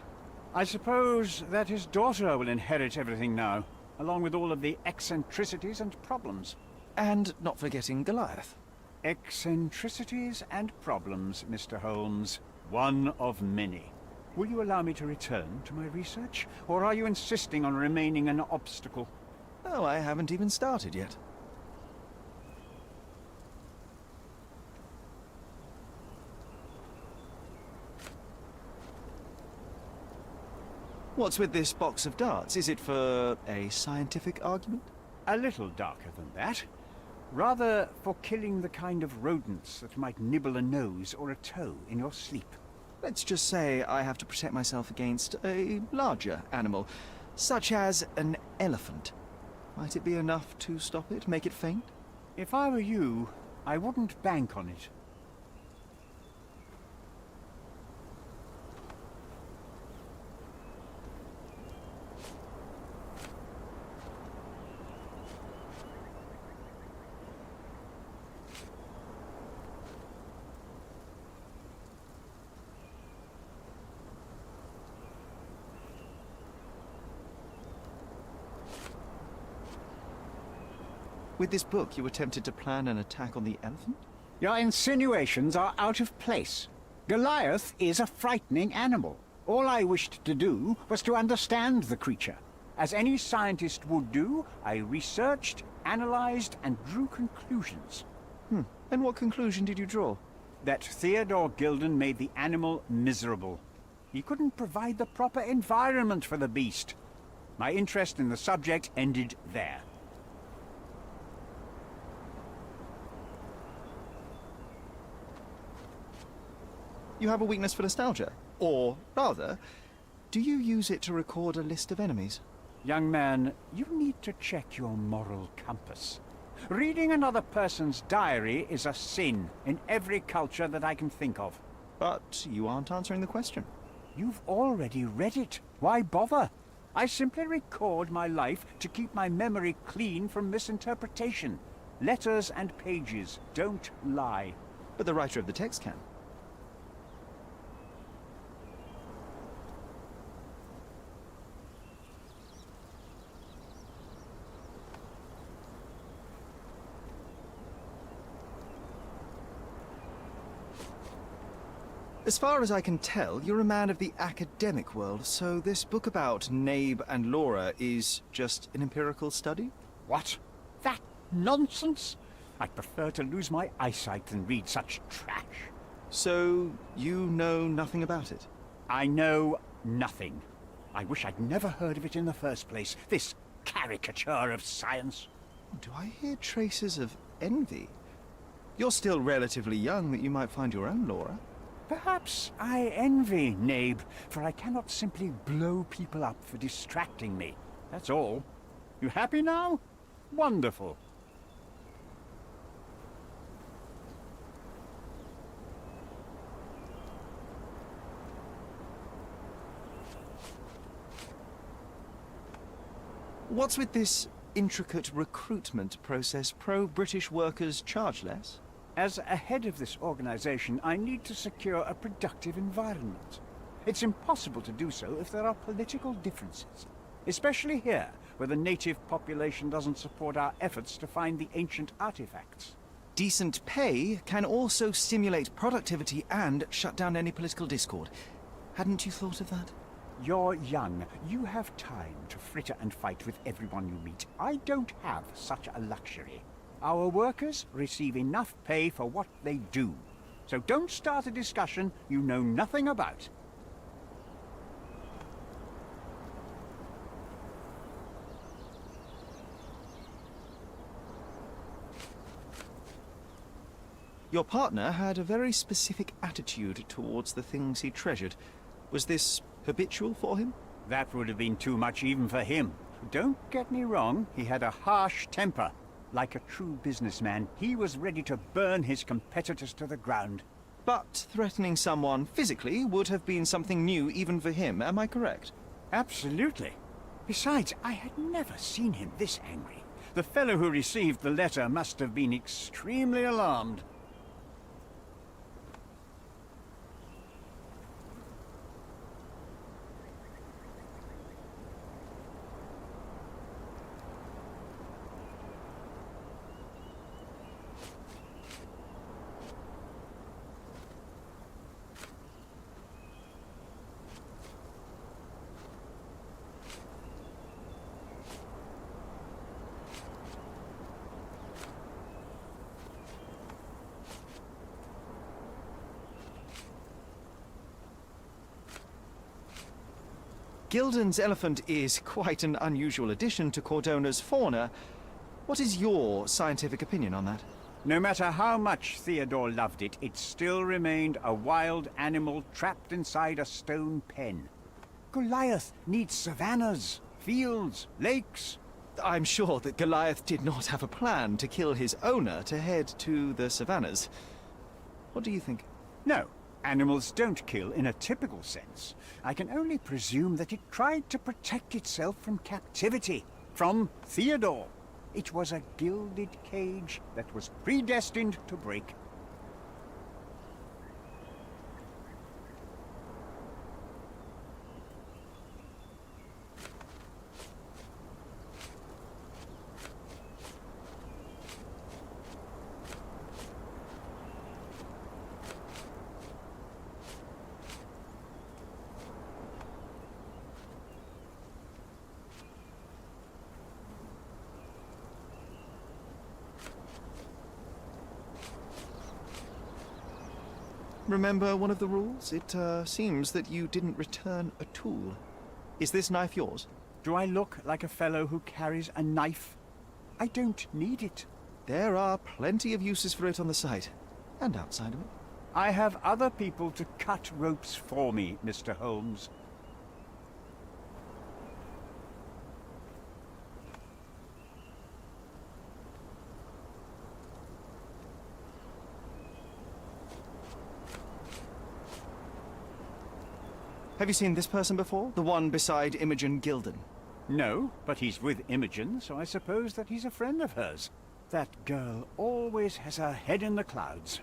I suppose that his daughter will inherit everything now, along with all of the eccentricities and problems. And not forgetting Goliath. Eccentricities and problems, Mr. Holmes. One of many. Will you allow me to return to my research, or are you insisting on remaining an obstacle? Oh, I haven't even started yet. What's with this box of darts? Is it for a scientific argument? A little darker than that. Rather for killing the kind of rodents that might nibble a nose or a toe in your sleep. Let's just say I have to protect myself against a larger animal, such as an elephant. Might it be enough to stop it, make it faint? If I were you, I wouldn't bank on it. With this book, you attempted to plan an attack on the elephant? Your insinuations are out of place. Goliath is a frightening animal. All I wished to do was to understand the creature. As any scientist would do, I researched, analyzed, and drew conclusions. And what conclusion did you draw? That Theodore Gilden made the animal miserable. He couldn't provide the proper environment for the beast. My interest in the subject ended there. You have a weakness for nostalgia. Or, rather, do you use it to record a list of enemies? Young man, you need to check your moral compass. Reading another person's diary is a sin in every culture that I can think of. But you aren't answering the question. You've already read it. Why bother? I simply record my life to keep my memory clean from misinterpretation. Letters and pages don't lie. But the writer of the text can. As far as I can tell, you're a man of the academic world, so this book about Nabe and Laura is just an empirical study? What? That nonsense? I'd prefer to lose my eyesight than read such trash. So, you know nothing about it? I know nothing. I wish I'd never heard of it in the first place, this caricature of science. Do I hear traces of envy? You're still relatively young that you might find your own Laura. Perhaps I envy Nabe, for I cannot simply blow people up for distracting me. That's all. You happy now? Wonderful. What's with this intricate recruitment process? Pro-British workers charge less? As a head of this organization, I need to secure a productive environment. It's impossible to do so if there are political differences, especially here, where the native population doesn't support our efforts to find the ancient artifacts. Decent pay can also stimulate productivity and shut down any political discord. Hadn't you thought of that? You're young. You have time to fritter and fight with everyone you meet. I don't have such a luxury. Our workers receive enough pay for what they do. So don't start a discussion you know nothing about. Your partner had a very specific attitude towards the things he treasured. Was this habitual for him? That would have been too much even for him. Don't get me wrong, he had a harsh temper. Like a true businessman, he was ready to burn his competitors to the ground. But threatening someone physically would have been something new even for him, am I correct? Absolutely. Besides, I had never seen him this angry. The fellow who received the letter must have been extremely alarmed. Gilden's elephant is quite an unusual addition to Cordona's fauna. What is your scientific opinion on that? No matter how much Theodore loved it, it still remained a wild animal trapped inside a stone pen. Goliath needs savannas, fields, lakes. I'm sure that Goliath did not have a plan to kill his owner to head to the savannas. What do you think? No, animals don't kill in a typical sense. I can only presume that it tried to protect itself from captivity, from Theodore. It was a gilded cage that was predestined to break. Remember one of the rules? It seems that you didn't return a tool. Is this knife yours? Do I look like a fellow who carries a knife? I don't need it. There are plenty of uses for it on the site, and outside of it. I have other people to cut ropes for me, Mr. Holmes. Have you seen this person before? The one beside Imogen Gilden? No, but he's with Imogen, so I suppose that he's a friend of hers. That girl always has her head in the clouds.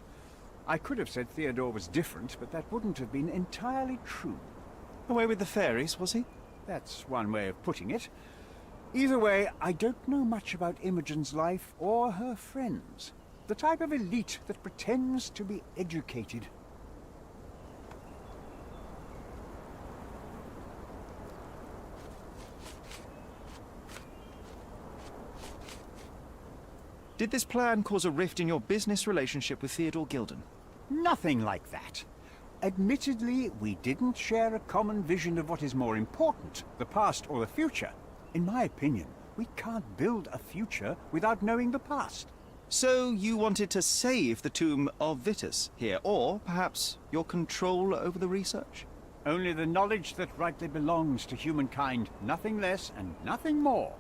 I could have said Theodore was different, but that wouldn't have been entirely true. Away with the fairies, was he? That's one way of putting it. Either way, I don't know much about Imogen's life or her friends. The type of elite that pretends to be educated. Did this plan cause a rift in your business relationship with Theodore Gilden? Nothing like that. Admittedly, we didn't share a common vision of what is more important, the past or the future. In my opinion, we can't build a future without knowing the past. So you wanted to save the tomb of Vitus here, or perhaps your control over the research? Only the knowledge that rightly belongs to humankind, nothing less and nothing more.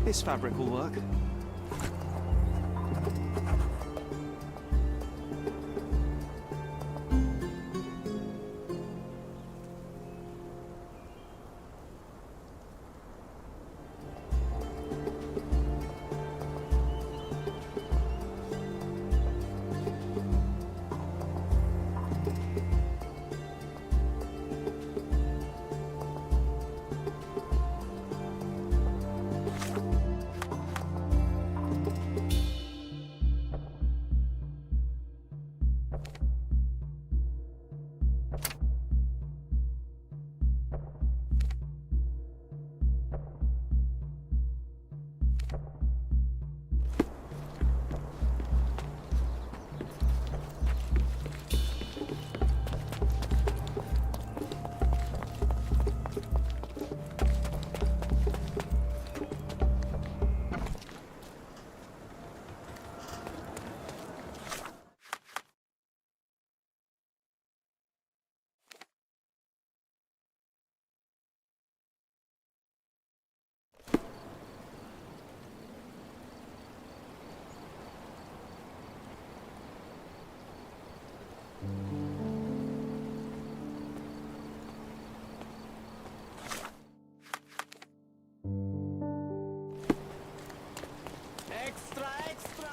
This fabric will work. Extra, extra!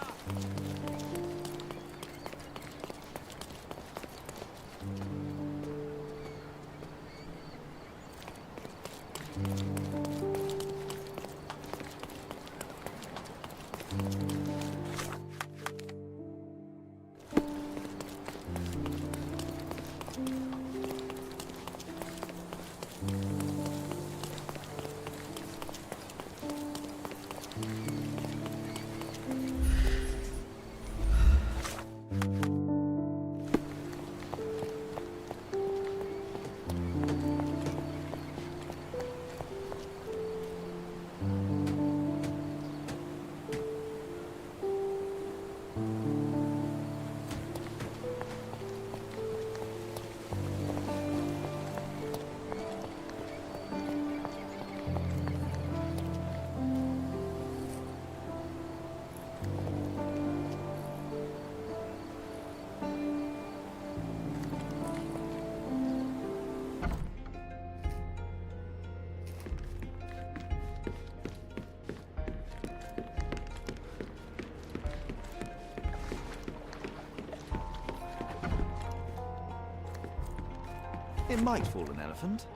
It might fool an elephant.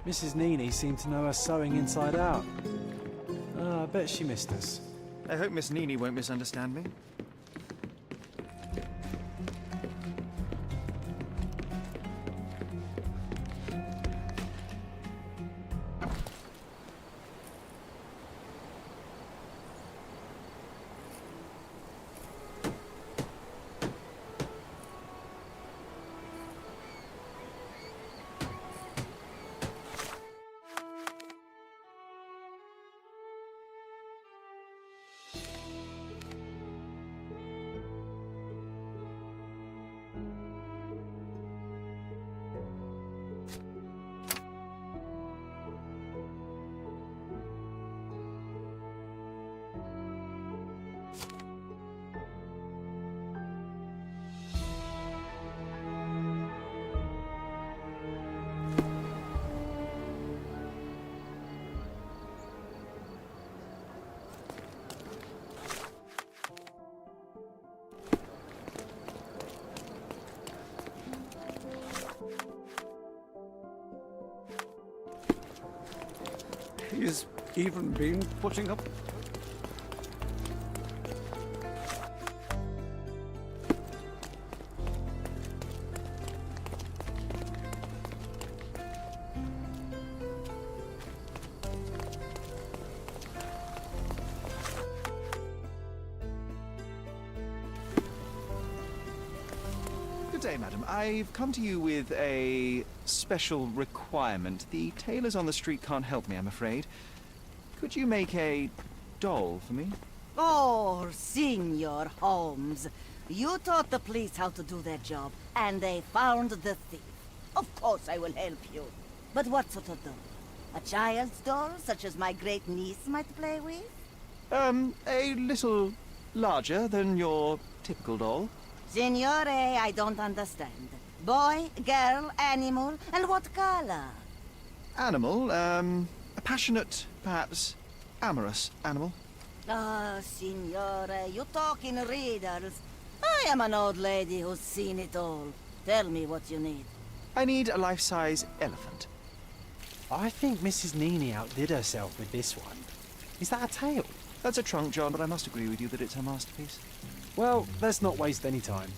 Mrs. Nini seemed to know her sewing inside out. I bet she missed us. I hope Miss Nini won't misunderstand me. He's even been putting up. Good day, madam. I've come to you with a special requirement. The tailors on the street can't help me, I'm afraid. Could you make a doll for me? Oh, Signor Holmes. You taught the police how to do their job, and they found the thief. Of course I will help you. But what sort of doll? A child's doll, such as my great niece might play with? A little larger than your typical doll. Signore, I don't understand. Boy, girl, animal, and what color? Animal, a passionate, perhaps amorous animal. Ah, signore, you talk in riddles. I am an old lady who's seen it all. Tell me what you need. I need a life-size elephant. I think Mrs. Nini outdid herself with this one. Is that a tail? That's a trunk, John, but I must agree with you that it's her masterpiece. Well, let's not waste any time.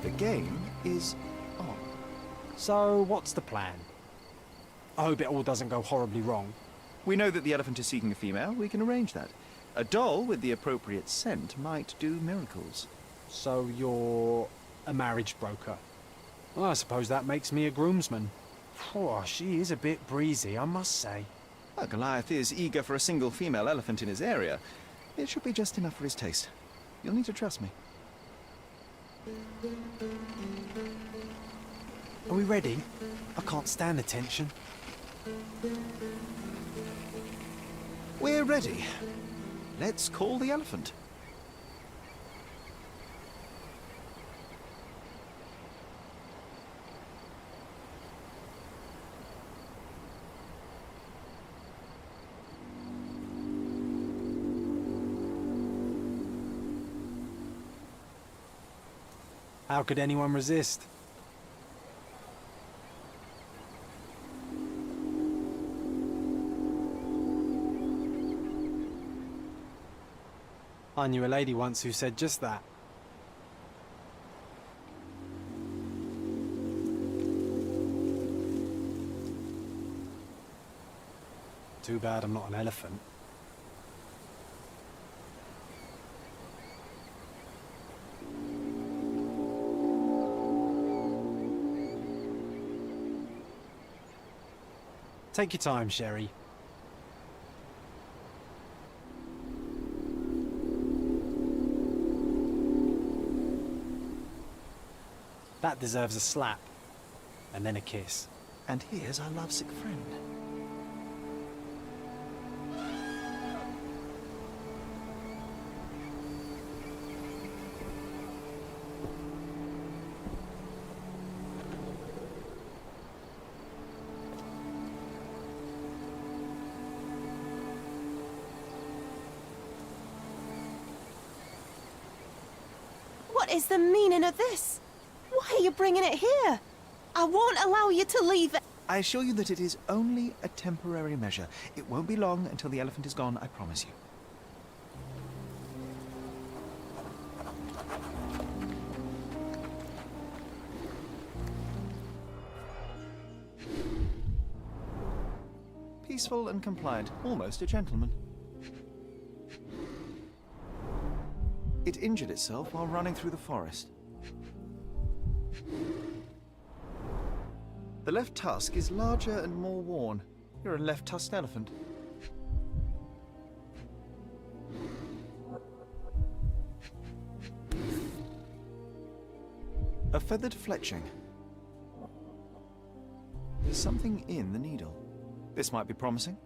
The game is on. So, what's the plan? I hope it all doesn't go horribly wrong. We know that the elephant is seeking a female. We can arrange that. A doll with the appropriate scent might do miracles. So you're a marriage broker? Well, I suppose that makes me a groomsman. Oh, she is a bit breezy, I must say. Well, Goliath is eager for a single female elephant in his area. It should be just enough for his taste. You'll need to trust me. Are we ready? I can't stand the tension. We're ready. Let's call the elephant. How could anyone resist? I knew a lady once who said just that. Too bad I'm not an elephant. Take your time, Sherry. That deserves a slap. And then a kiss. And here's our lovesick friend. What is the meaning of this? Why are you bringing it here? I won't allow you to leave it. I assure you that it is only a temporary measure. It won't be long until the elephant is gone, I promise you. Peaceful and compliant, almost a gentleman. It injured itself while running through the forest. The left tusk is larger and more worn. You're a left-tusked elephant. A feathered fletching. There's something in the needle. This might be promising.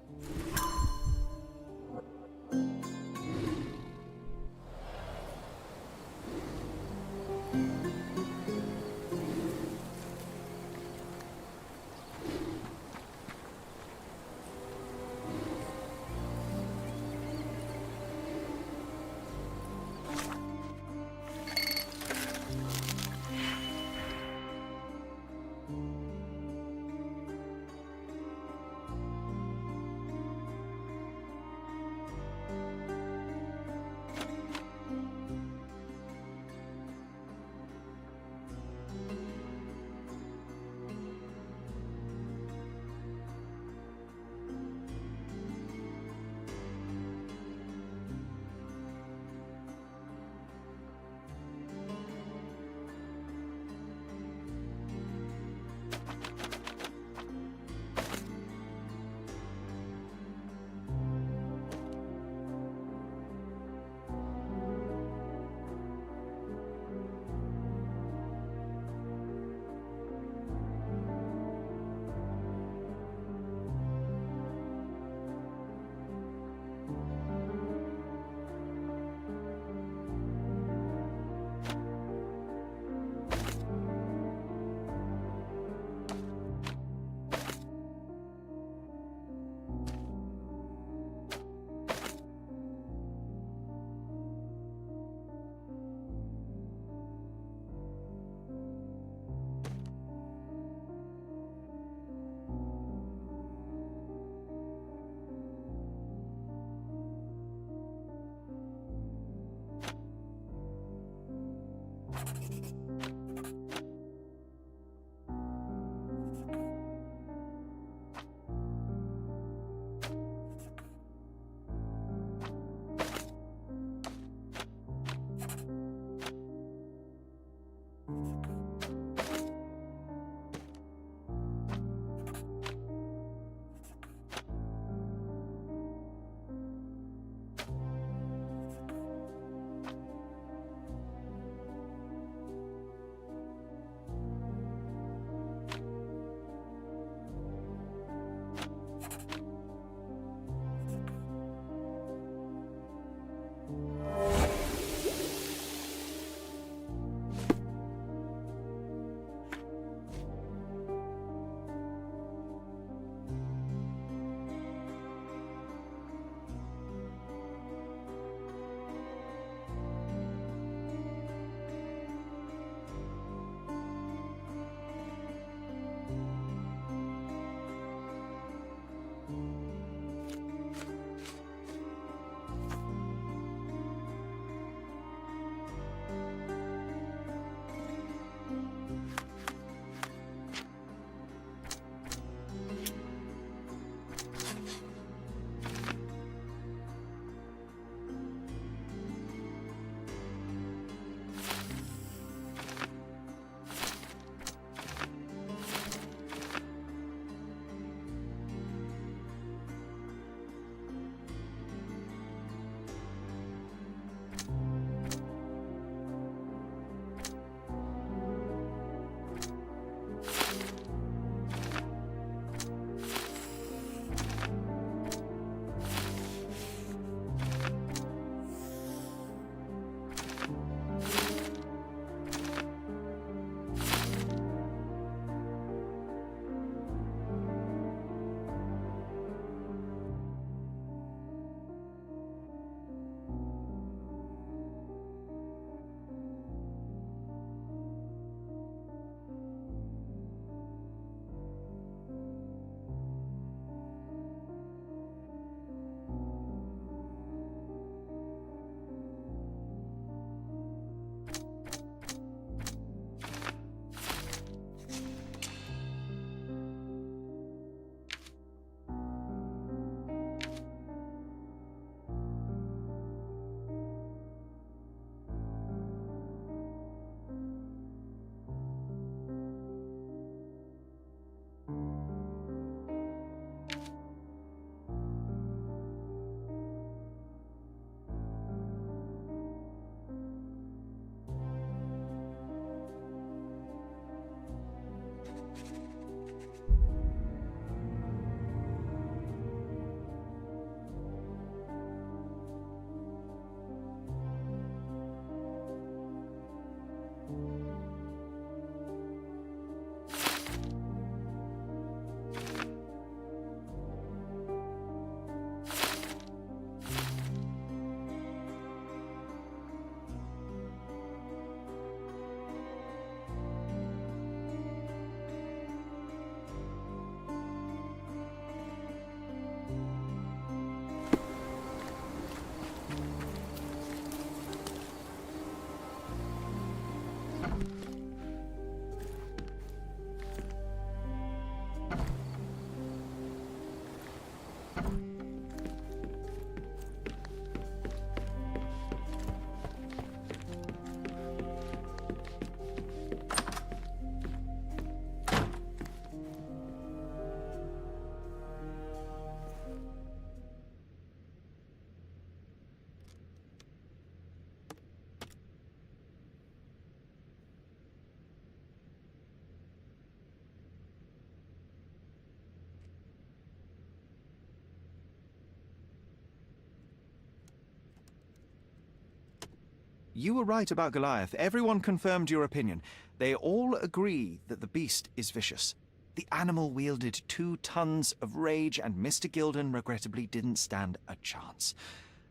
You were right about Goliath. Everyone confirmed your opinion. They all agree that the beast is vicious. The animal wielded 2 tons of rage, and Mr. Gilden regrettably didn't stand a chance.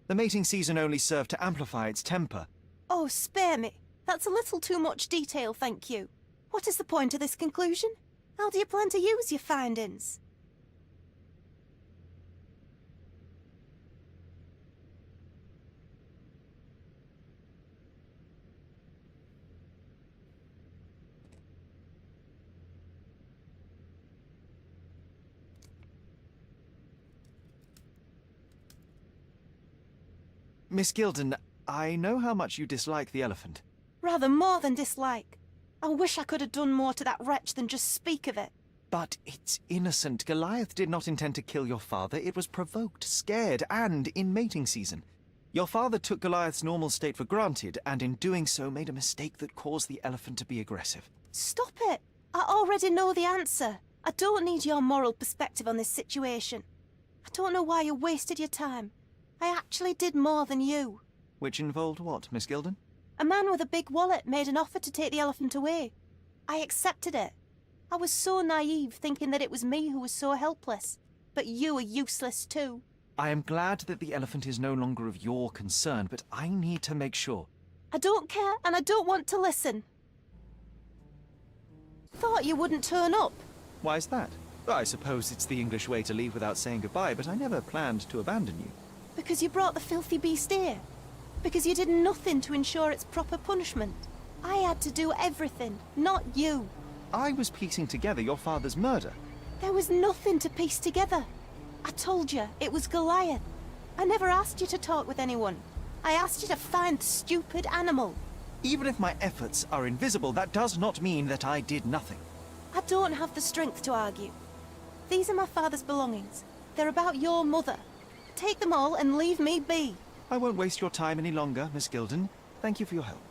The mating season only served to amplify its temper. Oh, spare me. That's a little too much detail, thank you. What is the point of this conclusion? How do you plan to use your findings? Miss Gilden, I know how much you dislike the elephant. Rather more than dislike. I wish I could have done more to that wretch than just speak of it. But it's innocent. Goliath did not intend to kill your father. It was provoked, scared, and in mating season. Your father took Goliath's normal state for granted, and in doing so made a mistake that caused the elephant to be aggressive. Stop it! I already know the answer. I don't need your moral perspective on this situation. I don't know why you wasted your time. I actually did more than you. Which involved what, Miss Gilden? A man with a big wallet made an offer to take the elephant away. I accepted it. I was so naive, thinking that it was me who was so helpless. But you are useless too. I am glad that the elephant is no longer of your concern, but I need to make sure. I don't care, and I don't want to listen. Thought you wouldn't turn up. Why's that? I suppose it's the English way to leave without saying goodbye, but I never planned to abandon you. Because you brought the filthy beast here. Because you did nothing to ensure its proper punishment. I had to do everything, not you. I was piecing together your father's murder. There was nothing to piece together. I told you, it was Goliath. I never asked you to talk with anyone. I asked you to find the stupid animal. Even if my efforts are invisible, that does not mean that I did nothing. I don't have the strength to argue. These are my father's belongings. They're about your mother. Take them all and leave me be. I won't waste your time any longer, Miss Gilden. Thank you for your help.